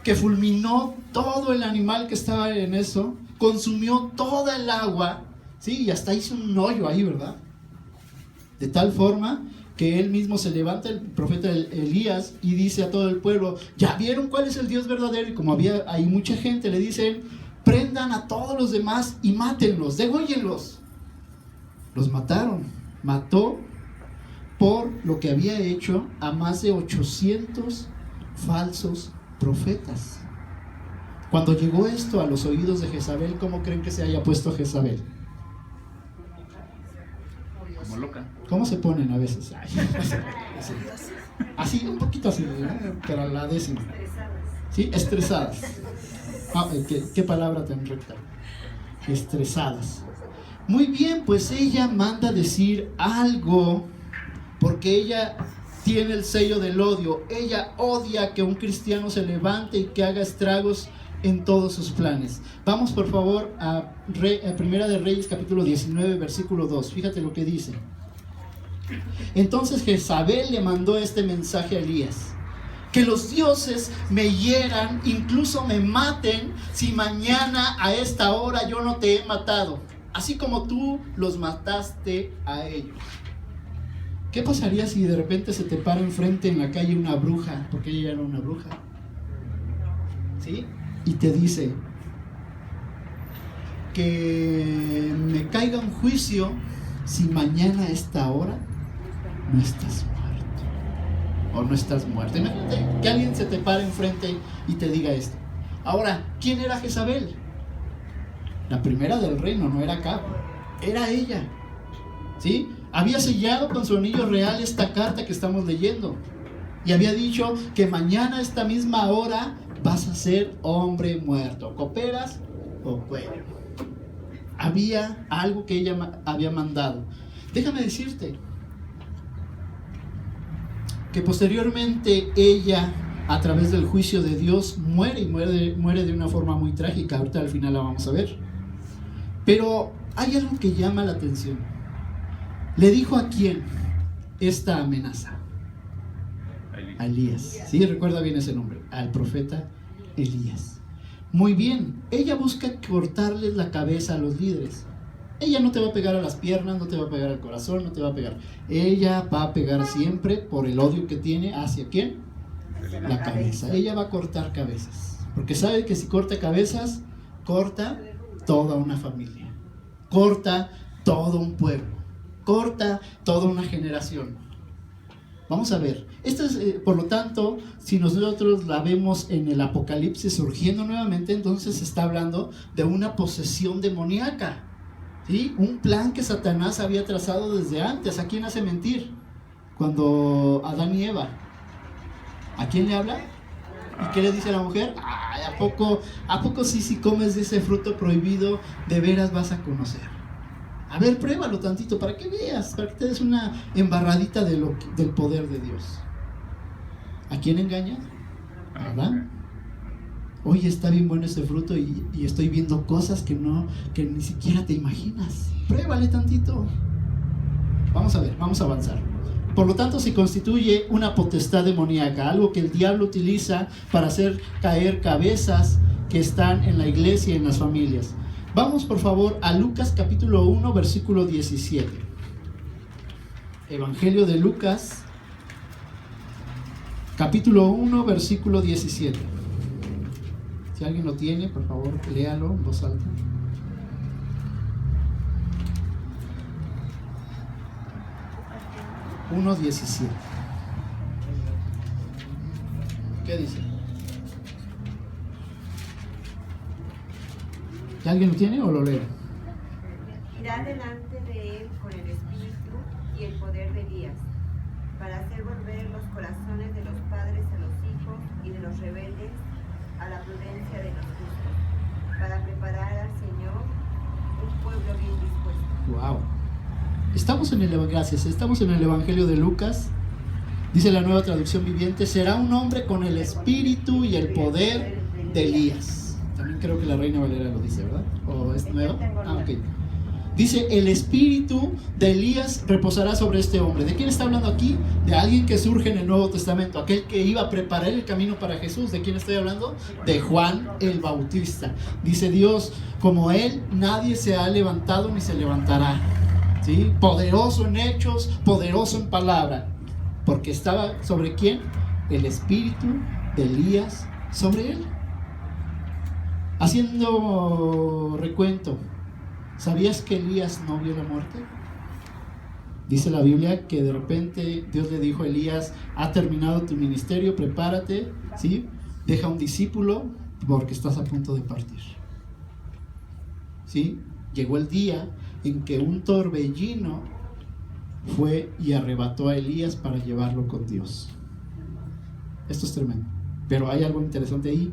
que fulminó todo el animal que estaba en eso, consumió toda el agua, ¿sí? Y hasta hizo un hoyo ahí, ¿verdad? De tal forma que él mismo se levanta, el profeta Elías, y dice a todo el pueblo, ¿ya vieron cuál es el Dios verdadero? Y como había ahí mucha gente, le dicen, prendan a todos los demás y mátenlos, dególlenlos. Los mataron, mató por lo que había hecho a más de 800 falsos profetas. Cuando llegó esto a los oídos de Jezabel, ¿cómo creen que se haya puesto Jezabel? Como loca. ¿Cómo se ponen a veces? Ay, así, un poquito así, pero a la décima. ¿Sí? Estresadas. ¿Qué palabra tan recta? Estresadas. Muy bien, pues ella manda decir algo, porque ella tiene el sello del odio. Ella odia que un cristiano se levante y que haga estragos en todos sus planes. Vamos por favor a Primera de Reyes capítulo 19 versículo 2. Fíjate lo que dice. Entonces Jezabel le mandó este mensaje a Elías: que los dioses me hieran, incluso me maten, si mañana a esta hora yo no te he matado, así como tú los mataste a ellos. ¿Qué pasaría si de repente se te para enfrente en la calle una bruja, porque ella era una bruja, ¿sí?, y te dice que me caiga un juicio si mañana a esta hora no estás muerto o no estás muerta? Imagínate que alguien se te para enfrente y te diga esto. Ahora, ¿quién era Jezabel? La primera del reino, no era Acab, era ella, ¿sí? Había sellado con su anillo real esta carta que estamos leyendo y había dicho que mañana a esta misma hora vas a ser hombre muerto, cooperas o cuello. Había algo que ella había mandado. Déjame decirte que posteriormente ella, a través del juicio de Dios, muere de una forma muy trágica. Ahorita al final la vamos a ver. Pero hay algo que llama la atención. ¿Le dijo a quién esta amenaza? A Elías. Sí, recuerda bien ese nombre, al profeta Elías. Muy bien, ella busca cortarles la cabeza a los líderes. Ella no te va a pegar a las piernas, no te va a pegar al corazón, no te va a pegar. Ella va a pegar siempre por el odio que tiene hacia ¿quién? La cabeza. Ella va a cortar cabezas, porque sabe que si corta cabezas, corta toda una familia, corta todo un pueblo, corta toda una generación. Vamos a ver, esto es, por lo tanto, si nosotros la vemos en el Apocalipsis surgiendo nuevamente, entonces se está hablando de una posesión demoníaca, ¿sí? Un plan que Satanás había trazado desde antes. ¿A quién hace mentir? Cuando Adán y Eva, ¿a quién le habla? ¿Y qué le dice a la mujer? Ay, ¿a poco si comes de ese fruto prohibido, de veras vas a conocer? A ver, pruébalo tantito para que veas, para que te des una embarradita del poder de Dios. ¿A quién engaña? ¿A Adán? Oye, está bien bueno ese fruto y estoy viendo cosas que ni siquiera te imaginas. Pruébale tantito. Vamos a ver, vamos a avanzar. Por lo tanto, se constituye una potestad demoníaca, algo que el diablo utiliza para hacer caer cabezas que están en la iglesia y en las familias. Vamos por favor a Lucas capítulo 1, versículo 17. Evangelio de Lucas, capítulo 1, versículo 17. Si alguien lo tiene, por favor, léalo en voz alta. Uno 17. ¿Qué dice? ¿Y alguien lo tiene o lo leo? Irá delante de él con el espíritu y el poder de Elías, para hacer volver los corazones de los padres a los hijos y de los rebeldes a la prudencia de los justos, para preparar al Señor un pueblo bien dispuesto. Wow. Estamos en el Evangelio de Lucas. Dice la Nueva Traducción Viviente: será un hombre con el espíritu y el poder de Elías. También creo que la Reina Valera lo dice, ¿verdad? ¿O es nueva? Ok. Dice: el espíritu de Elías reposará sobre este hombre. ¿De quién está hablando aquí? De alguien que surge en el Nuevo Testamento, aquel que iba a preparar el camino para Jesús. ¿De quién estoy hablando? De Juan el Bautista. Dice Dios: como él, nadie se ha levantado ni se levantará. ¿Sí? Poderoso en hechos, poderoso en palabra. Porque estaba sobre quién? El espíritu de Elías sobre él. Haciendo recuento, ¿sabías que Elías no vio la muerte? Dice la Biblia que de repente Dios le dijo a Elías: ha terminado tu ministerio, prepárate, ¿sí? Deja un discípulo porque estás a punto de partir. ¿Sí? Llegó el día en que un torbellino fue y arrebató a Elías para llevarlo con Dios. Esto es tremendo, pero hay algo interesante ahí.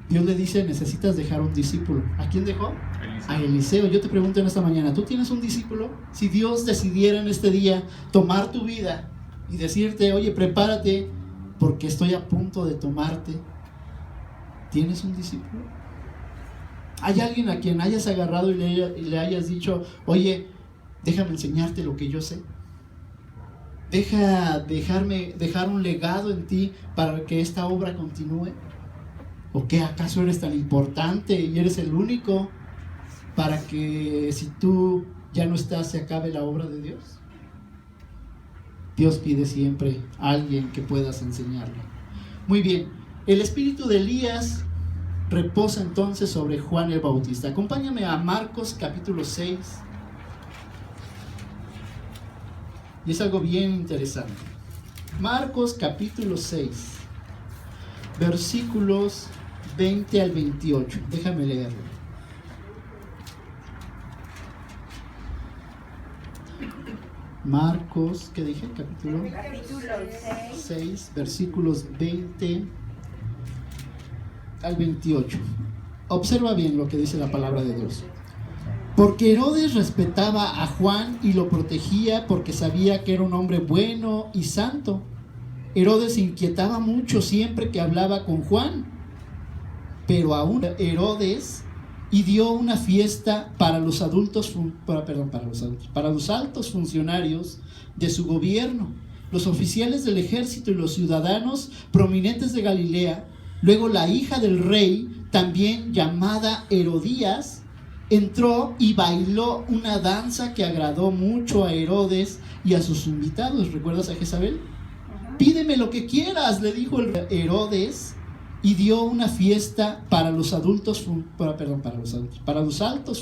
Dios le dice: necesitas dejar un discípulo. ¿A quién dejó? A Eliseo. Yo te pregunto en esta mañana, ¿tú tienes un discípulo? Si Dios decidiera en este día tomar tu vida y decirte: oye, prepárate porque estoy a punto de tomarte, ¿tienes un discípulo? ¿Hay alguien a quien hayas agarrado y le hayas dicho: oye, déjame enseñarte lo que yo sé? Dejar un legado en ti para que esta obra continúe. ¿O qué, acaso eres tan importante y eres el único para que si tú ya no estás se acabe la obra de Dios? Dios pide siempre a alguien que puedas enseñarle. Muy bien, el espíritu de Elías reposa entonces sobre Juan el Bautista. Acompáñame a Marcos capítulo 6. Y es algo bien interesante. Marcos capítulo 6, versículos 20 al 28. Déjame leerlo. Marcos, ¿qué dije? Capítulo 6, versículos 20 al 28. Observa bien lo que dice la palabra de Dios. Porque Herodes respetaba a Juan y lo protegía porque sabía que era un hombre bueno y santo. Herodes se inquietaba mucho siempre que hablaba con Juan. Pero aún Herodes y dio una fiesta para los altos funcionarios de su gobierno, los oficiales del ejército y los ciudadanos prominentes de Galilea. Luego la hija del rey, también llamada Herodías, entró y bailó una danza que agradó mucho a Herodes y a sus invitados. ¿Recuerdas a Jezabel? Pídeme lo que quieras, le dijo el Herodes, y dio una fiesta para los altos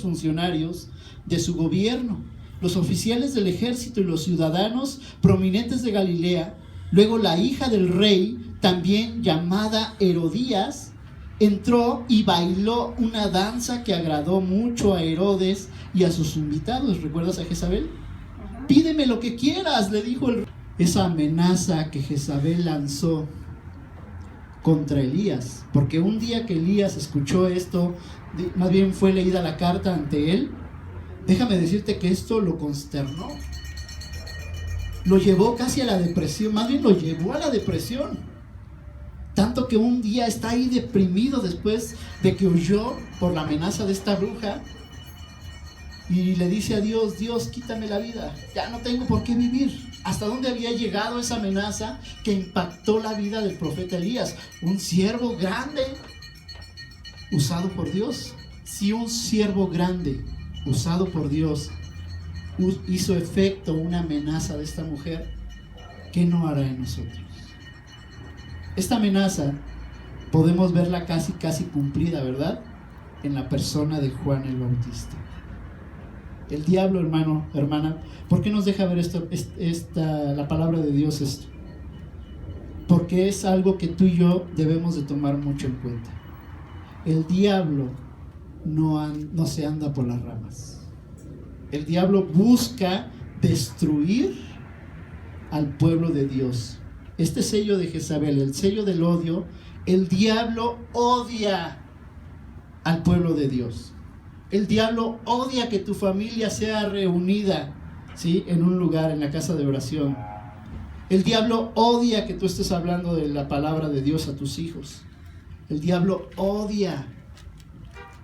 funcionarios de su gobierno, los oficiales del ejército y los ciudadanos prominentes de Galilea. Luego la hija del rey, también llamada Herodías, entró y bailó una danza que agradó mucho a Herodes y a sus invitados. ¿Recuerdas a Jezabel? Pídeme lo que quieras, le dijo el rey. Esa amenaza que Jezabel lanzó contra Elías, porque un día que Elías escuchó esto, más bien fue leída la carta ante él, déjame decirte que esto lo consternó, lo llevó casi a la depresión, más bien lo llevó a la depresión, tanto que un día está ahí deprimido después de que huyó por la amenaza de esta bruja y le dice a Dios: Dios, quítame la vida, ya no tengo por qué vivir. ¿Hasta dónde había llegado esa amenaza que impactó la vida del profeta Elías? Un siervo grande usado por Dios. Si un siervo grande usado por Dios hizo efecto una amenaza de esta mujer, ¿qué no hará en nosotros? Esta amenaza podemos verla casi cumplida, ¿verdad? En la persona de Juan el Bautista. El diablo, hermano, hermana, ¿por qué nos deja ver la palabra de Dios esto? Porque es algo que tú y yo debemos de tomar mucho en cuenta. El diablo no se anda por las ramas. El diablo busca destruir al pueblo de Dios. Este sello de Jezabel, el sello del odio, el diablo odia al pueblo de Dios. El diablo odia que tu familia sea reunida, ¿sí?, en un lugar, en la casa de oración. El diablo odia que tú estés hablando de la palabra de Dios a tus hijos. El diablo odia,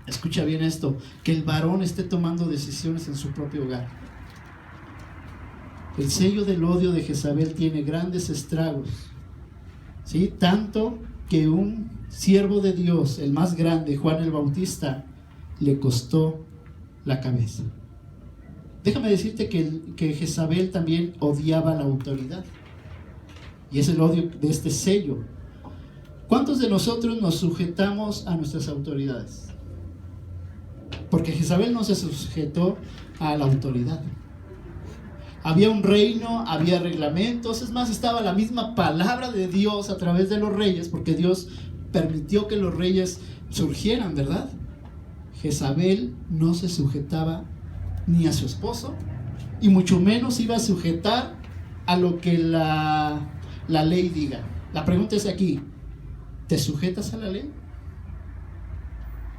escucha bien esto, que el varón esté tomando decisiones en su propio hogar. El sello del odio de Jezabel tiene grandes estragos, ¿sí? Tanto que un siervo de Dios, el más grande, Juan el Bautista, le costó la cabeza. Déjame decirte que Jezabel también odiaba la autoridad, y es el odio de este sello. ¿Cuántos de nosotros nos sujetamos a nuestras autoridades? Porque Jezabel no se sujetó a la autoridad. Había un reino, había reglamentos, es más, estaba la misma palabra de Dios a través de los reyes, porque Dios permitió que los reyes surgieran, ¿verdad? Jezabel no se sujetaba ni a su esposo, y mucho menos iba a sujetar a lo que la ley diga. La pregunta es aquí: ¿te sujetas a la ley?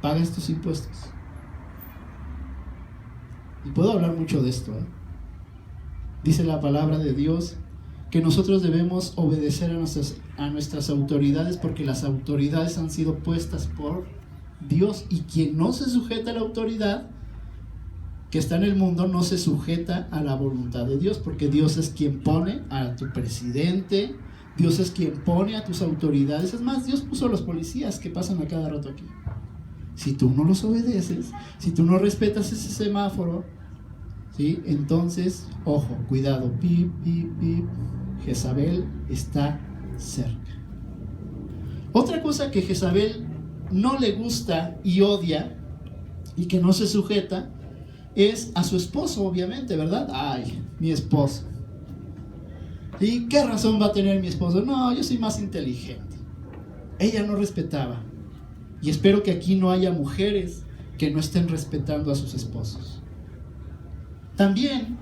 ¿Pagas tus impuestos? Y puedo hablar mucho de esto, Dice la palabra de Dios que nosotros debemos obedecer a nuestras autoridades, porque las autoridades han sido puestas por Dios, y quien no se sujeta a la autoridad que está en el mundo no se sujeta a la voluntad de Dios, porque Dios es quien pone a tu presidente, Dios es quien pone a tus autoridades. Es más, Dios puso a los policías que pasan a cada rato aquí. Si tú no los obedeces, si tú no respetas ese semáforo, ¿sí?, entonces, ojo, cuidado, pip, pip, pip, Jezabel está cerca. Otra cosa que Jezabel no le gusta y odia, y que no se sujeta, es a su esposo, obviamente, ¿verdad? Ay, mi esposo. ¿Y qué razón va a tener mi esposo? No, yo soy más inteligente. Ella no respetaba. Y espero que aquí no haya mujeres que no estén respetando a sus esposos. También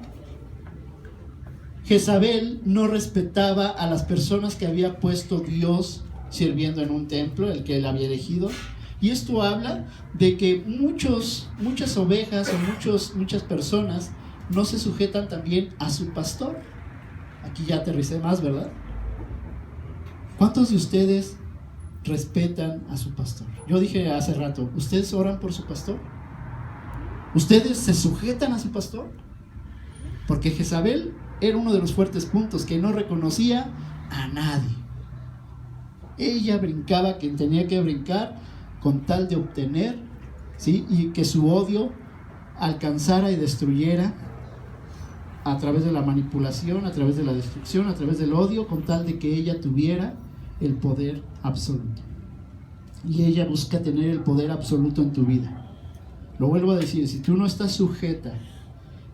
Jezabel no respetaba a las personas que había puesto Dios sirviendo en un templo, el que él había elegido. Y esto habla de que muchas ovejas o muchas personas no se sujetan también a su pastor. Aquí ya aterricé más, ¿verdad? ¿Cuántos de ustedes respetan a su pastor? Yo dije hace rato, ¿ustedes oran por su pastor? ¿Ustedes se sujetan a su pastor? Porque Jezabel era uno de los fuertes puntos, que no reconocía a nadie. Ella brincaba quien tenía que brincar con tal de obtener, ¿sí?, y que su odio alcanzara y destruyera a través de la manipulación, a través de la destrucción, a través del odio, con tal de que ella tuviera el poder absoluto. Y ella busca tener el poder absoluto en tu vida. Lo vuelvo a decir, si tú no estás sujeta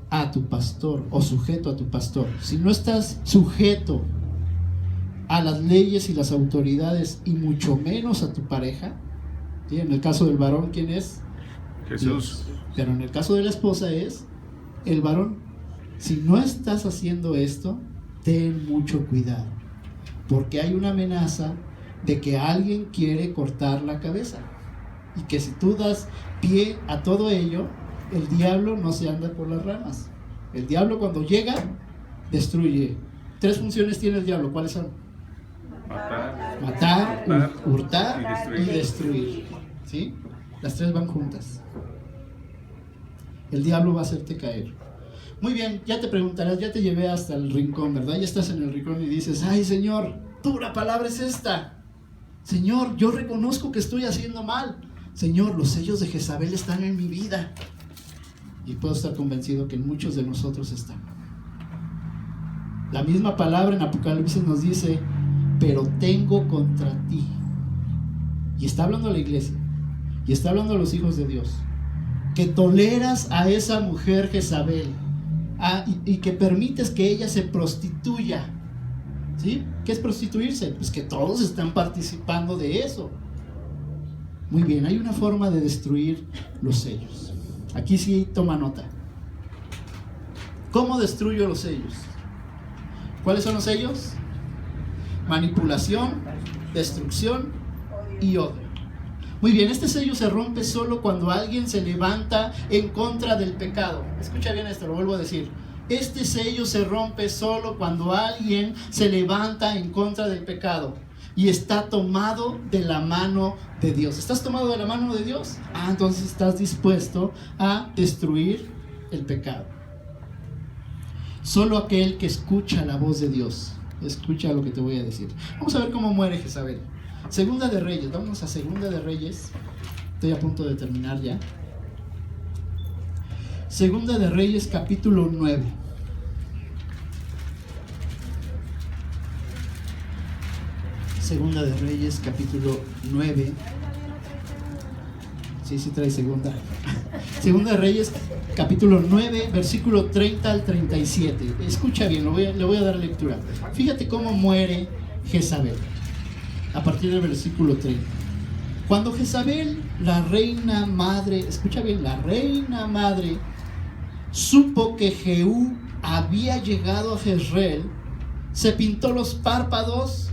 a tu pastor o sujeto a tu pastor, si no estás sujeto a las leyes y las autoridades y mucho menos a tu pareja, ¿sí? En el caso del varón, ¿quién es? Jesús. Dios. Pero en el caso de la esposa es el varón. Si no estás haciendo esto, ten mucho cuidado, porque hay una amenaza de que alguien quiere cortar la cabeza, y que si tú das pie a todo ello, el diablo no se anda por las ramas. El diablo, cuando llega, destruye. 3 funciones tiene el diablo. ¿Cuáles son? Matar, hurtar y destruir. ¿Sí? Las 3 van juntas. El diablo va a hacerte caer. Muy bien, ya te preguntarás, ya te llevé hasta el rincón, ¿verdad? Ya estás en el rincón y dices, ay Señor, pura palabra es esta. Señor, yo reconozco que estoy haciendo mal. Señor, los sellos de Jezabel están en mi vida. Y puedo estar convencido que en muchos de nosotros están. La misma palabra en Apocalipsis nos dice, pero tengo contra ti. Y está hablando a la iglesia, y está hablando a los hijos de Dios, que toleras a esa mujer Jezabel, y que permites que ella se prostituya. ¿Sí? ¿Qué es prostituirse? Pues que todos están participando de eso. Muy bien, hay una forma de destruir los sellos. Aquí sí toma nota. ¿Cómo destruyo los sellos? ¿Cuáles son los sellos? Manipulación, destrucción y odio. Muy bien, este sello se rompe solo cuando alguien se levanta en contra del pecado. Escucha bien esto, lo vuelvo a decir. Este sello se rompe solo cuando alguien se levanta en contra del pecado y está tomado de la mano de Dios. ¿Estás tomado de la mano de Dios? Entonces estás dispuesto a destruir el pecado. Solo aquel que escucha la voz de Dios. Escucha lo que te voy a decir. Vamos a ver cómo muere Jezabel. Segunda de Reyes, vamos a Segunda de Reyes. Estoy a punto de terminar ya. Segunda de Reyes, capítulo 9. Segunda de Reyes, capítulo 9. Sí trae segunda. Segunda de Reyes, capítulo 9, versículo 30 al 37. Escucha bien, le voy a dar lectura. Fíjate cómo muere Jezabel. A partir del versículo 30. Cuando Jezabel, la reina madre, escucha bien, la reina madre, supo que Jehú había llegado a Jezreel, se pintó los párpados,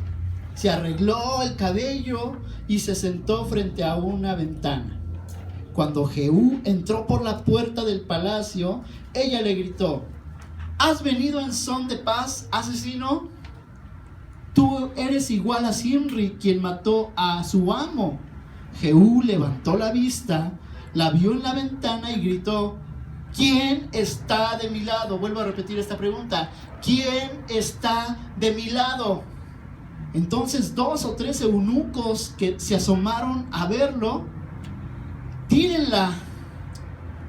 se arregló el cabello y se sentó frente a una ventana. Cuando Jehú entró por la puerta del palacio, ella le gritó: ¿has venido en son de paz, asesino? Tú eres igual a Zimri, quien mató a su amo. Jehú levantó la vista, la vio en la ventana y gritó: ¿quién está de mi lado? Vuelvo a repetir esta pregunta: ¿quién está de mi lado? Entonces 2 o 3 eunucos que se asomaron a verlo: tírenla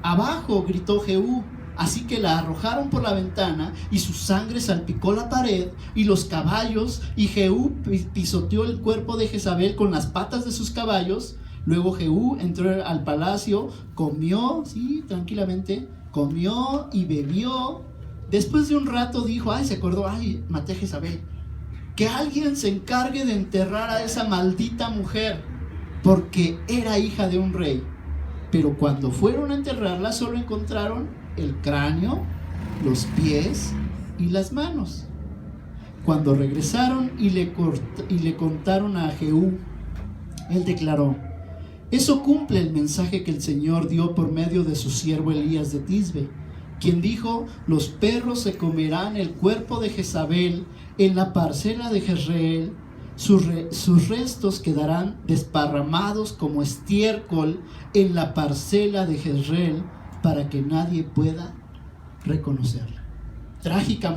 abajo, gritó Jehú. Así que la arrojaron por la ventana y su sangre salpicó la pared y los caballos, y Jehú pisoteó el cuerpo de Jezabel con las patas de sus caballos. Luego Jehú entró al palacio, comió, tranquilamente, comió y bebió. Después de un rato dijo, se acordó, maté a Jezabel. Que alguien se encargue de enterrar a esa maldita mujer, porque era hija de un rey. Pero cuando fueron a enterrarla, solo encontraron el cráneo, los pies y las manos. Cuando regresaron y le contaron a Jehú, él declaró: eso cumple el mensaje que el Señor dio por medio de su siervo Elías de Tisbe, quien dijo: los perros se comerán el cuerpo de Jezabel en la parcela de Jezreel, sus restos quedarán desparramados como estiércol en la parcela de Jezreel, para que nadie pueda reconocerla. Trágica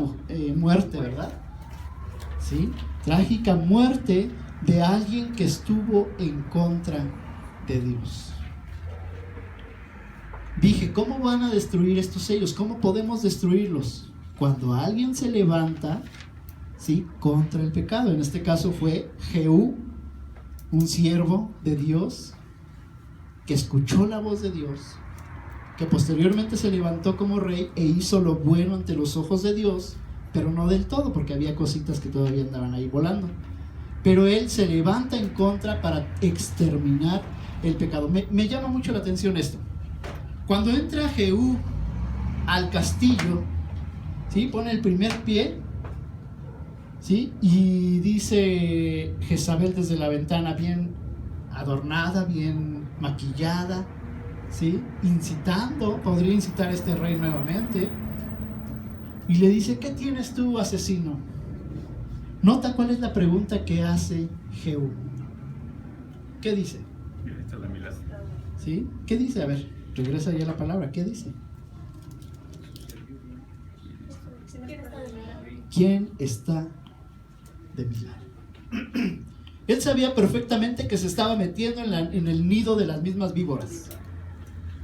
muerte, ¿verdad? ¿Sí? Trágica muerte de alguien que estuvo en contra de Dios. dije, ¿cómo van a destruir estos sellos? ¿Cómo podemos destruirlos? Cuando alguien se levanta, ¿sí?, contra el pecado. En este caso fue Jehú, un siervo de Dios, que escuchó la voz de Dios, que posteriormente se levantó como rey e hizo lo bueno ante los ojos de Dios, pero no del todo, porque había cositas que todavía andaban ahí volando. Pero él se levanta en contra para exterminar el pecado. Me llama mucho la atención esto. Cuando entra Jehú al castillo, ¿sí?, pone el primer pie, ¿sí?, y dice Jezabel desde la ventana, bien adornada, bien maquillada, ¿sí?, incitando, podría incitar a este rey nuevamente, y le dice, ¿qué tienes tú, asesino? Nota cuál es la pregunta que hace Jehú. ¿Qué dice? ¿Sí? ¿Qué dice? A ver, regresa ya la palabra. ¿Qué dice? ¿Quién está de mi lado? Él sabía perfectamente que se estaba metiendo en el nido de las mismas víboras,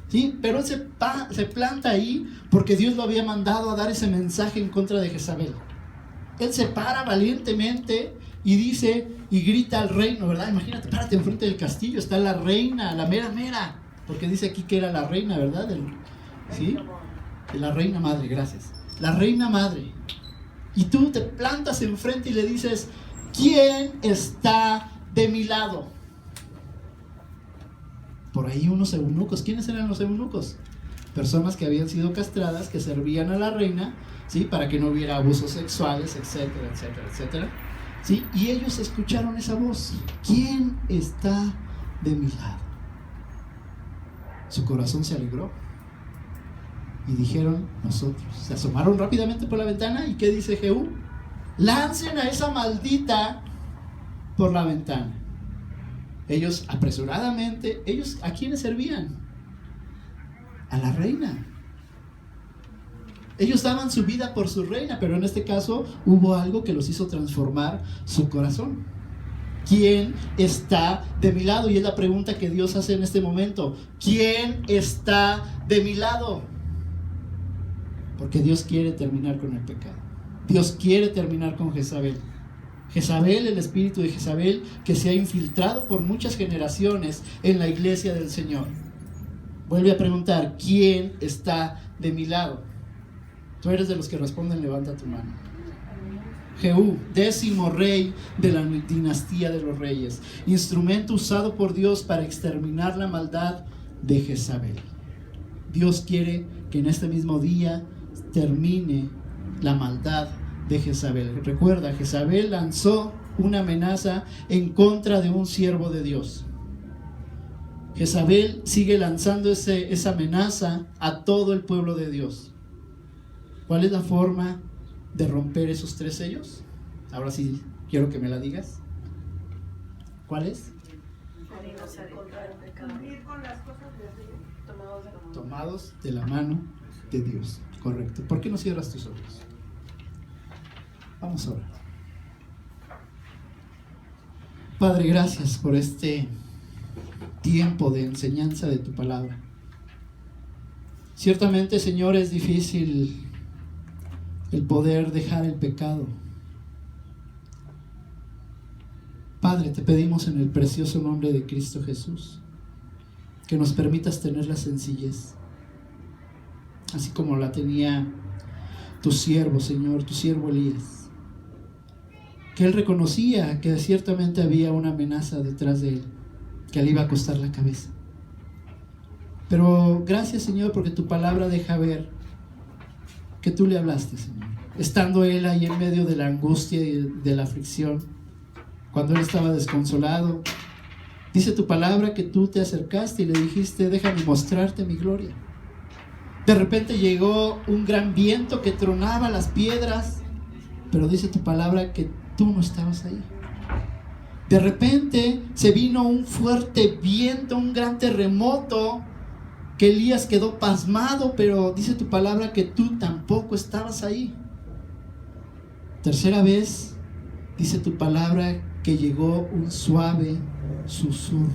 ¿sí? Pero él se planta ahí porque Dios lo había mandado a dar ese mensaje en contra de Jezabel. Él se para valientemente y dice y grita al reino, ¿verdad? Imagínate, párate enfrente del castillo, está la reina, la mera, porque dice aquí que era la reina, ¿verdad? ¿Sí? De la reina madre, gracias. La reina madre. Y tú te plantas enfrente y le dices, ¿quién está de mi lado? Por ahí unos eunucos. ¿Quiénes eran los eunucos? Personas que habían sido castradas, que servían a la reina, ¿sí?, para que no hubiera abusos sexuales, etcétera, etcétera, etcétera, ¿sí? Y ellos escucharon esa voz. ¿Quién está de mi lado? Su corazón se alegró y dijeron, nosotros. Se asomaron rápidamente por la ventana. ¿Y qué dice Jehú? Lancen a esa maldita por la ventana. Ellos apresuradamente, ¿a quiénes servían? A la reina. Ellos daban su vida por su reina, pero en este caso hubo algo que los hizo transformar su corazón. ¿Quién está de mi lado? Y es la pregunta que Dios hace en este momento. ¿Quién está de mi lado? Porque Dios quiere terminar con el pecado. Dios quiere terminar con Jezabel. Jezabel, el espíritu de Jezabel, que se ha infiltrado por muchas generaciones en la iglesia del Señor. Vuelve a preguntar, ¿quién está de mi lado? Tú eres de los que responden, levanta tu mano. Jehú, 10º rey de la dinastía de los reyes, instrumento usado por Dios para exterminar la maldad de Jezabel. Dios quiere que en este mismo día termine la maldad de Jezabel. Recuerda, Jezabel lanzó una amenaza en contra de un siervo de Dios. Jezabel sigue lanzando esa amenaza a todo el pueblo de Dios. ¿Cuál es la forma de romper esos 3 sellos? Ahora sí quiero que me la digas. ¿Cuál es? Cumplir con las cosas de Dios. Tomados de la mano de Dios. Correcto. ¿Por qué no cierras tus ojos? Vamos a orar. Padre, gracias por este tiempo de enseñanza de tu palabra. Ciertamente, Señor, es difícil el poder dejar el pecado. Padre, te pedimos en el precioso nombre de Cristo Jesús que nos permitas tener la sencillez, así como la tenía tu siervo, Señor, tu siervo Elías, que él reconocía que ciertamente había una amenaza detrás de él, que le iba a costar la cabeza. Pero gracias, Señor, porque tu palabra deja ver que tú le hablaste, Señor, estando él ahí en medio de la angustia y de la aflicción, cuando él estaba desconsolado. Dice tu palabra que tú te acercaste y le dijiste, déjame mostrarte mi gloria. De repente llegó un gran viento que tronaba las piedras, pero dice tu palabra que tú no estabas ahí. De repente se vino un fuerte viento, un gran terremoto, que Elías quedó pasmado, pero dice tu palabra que tú tampoco estabas ahí. Tercera vez, dice tu palabra que llegó un suave susurro,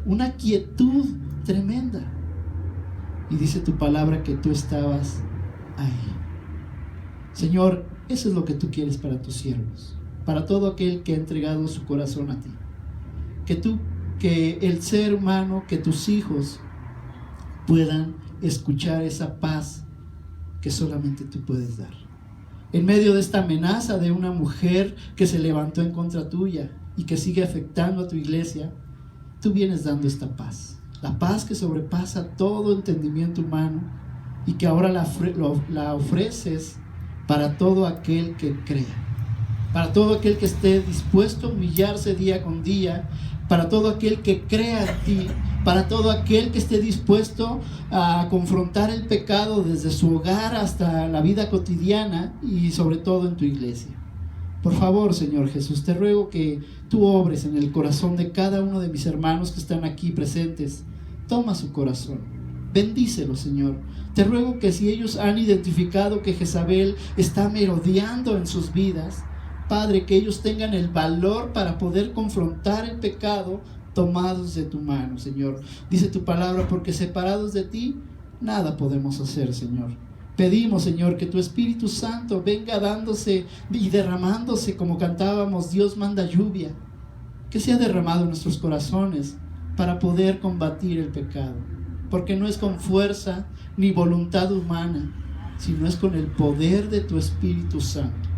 una quietud tremenda. y dice tu palabra que tú estabas ahí. Señor, eso es lo que tú quieres para tus siervos, para todo aquel que ha entregado su corazón a ti. Que el ser humano, que tus hijos puedan escuchar esa paz que solamente tú puedes dar. En medio de esta amenaza de una mujer que se levantó en contra tuya y que sigue afectando a tu iglesia, tú vienes dando esta paz. La paz que sobrepasa todo entendimiento humano y que ahora la ofreces para todo aquel que crea, para todo aquel que esté dispuesto a humillarse día con día, para todo aquel que crea en ti, para todo aquel que esté dispuesto a confrontar el pecado desde su hogar hasta la vida cotidiana y sobre todo en tu iglesia. Por favor, Señor Jesús, te ruego que tú obres en el corazón de cada uno de mis hermanos que están aquí presentes. Toma su corazón, bendícelo, Señor. Te ruego que si ellos han identificado que Jezabel está merodeando en sus vidas, Padre, que ellos tengan el valor para poder confrontar el pecado tomados de tu mano, Señor. Dice tu palabra, porque separados de ti, nada podemos hacer, Señor. Pedimos, Señor, que tu Espíritu Santo venga dándose y derramándose, como cantábamos, Dios manda lluvia, que sea derramado en nuestros corazones para poder combatir el pecado, porque no es con fuerza ni voluntad humana, sino es con el poder de tu Espíritu Santo.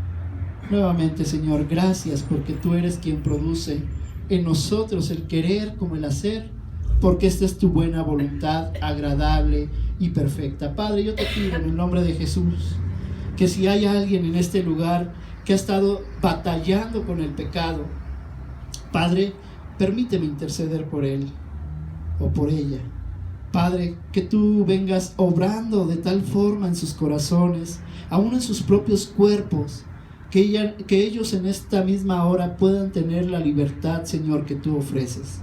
Nuevamente, Señor, gracias porque tú eres quien produce en nosotros el querer como el hacer, porque esta es tu buena voluntad, agradable y perfecta. Padre, yo te pido en el nombre de Jesús que si hay alguien en este lugar que ha estado batallando con el pecado, Padre, permíteme interceder por él o por ella. Padre, que tú vengas obrando de tal forma en sus corazones, aún en sus propios cuerpos, que ellos en esta misma hora puedan tener la libertad, Señor, que tú ofreces.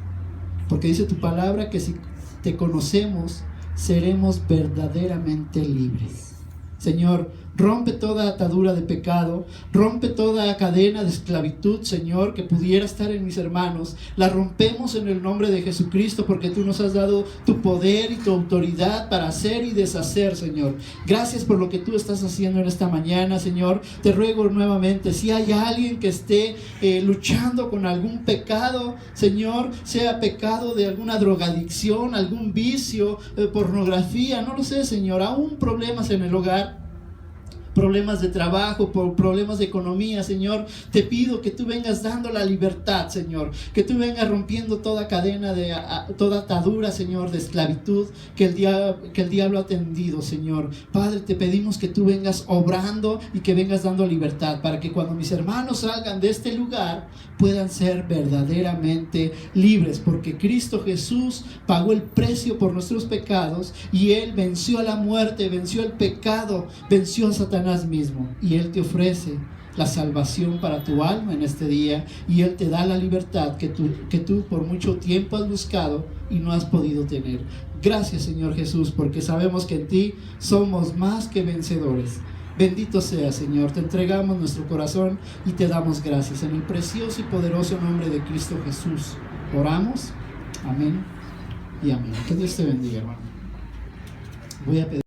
Porque dice tu palabra que si te conocemos, seremos verdaderamente libres. Señor, rompe toda atadura de pecado, rompe toda cadena de esclavitud, Señor, que pudiera estar en mis hermanos. La rompemos en el nombre de Jesucristo, porque tú nos has dado tu poder y tu autoridad para hacer y deshacer, Señor. Gracias por lo que tú estás haciendo en esta mañana, Señor. Te ruego nuevamente, si hay alguien que esté luchando con algún pecado, Señor, sea pecado de alguna drogadicción, algún vicio, pornografía, no lo sé, Señor, aún problemas en el hogar, problemas de trabajo, por problemas de economía, Señor, te pido que tú vengas dando la libertad, Señor, que tú vengas rompiendo toda cadena toda atadura, Señor, de esclavitud que el diablo ha tendido, Señor. Padre, te pedimos que tú vengas obrando y que vengas dando libertad, para que cuando mis hermanos salgan de este lugar puedan ser verdaderamente libres, porque Cristo Jesús pagó el precio por nuestros pecados y Él venció a la muerte, venció el pecado, venció a Satanás mismo, y Él te ofrece la salvación para tu alma en este día, y Él te da la libertad que tú por mucho tiempo has buscado y no has podido tener. Gracias, Señor Jesús, porque sabemos que en ti somos más que vencedores. Bendito sea, Señor, te entregamos nuestro corazón y te damos gracias en el precioso y poderoso nombre de Cristo Jesús. Oramos, amén y amén. Que Dios te bendiga, hermano. Voy a pedir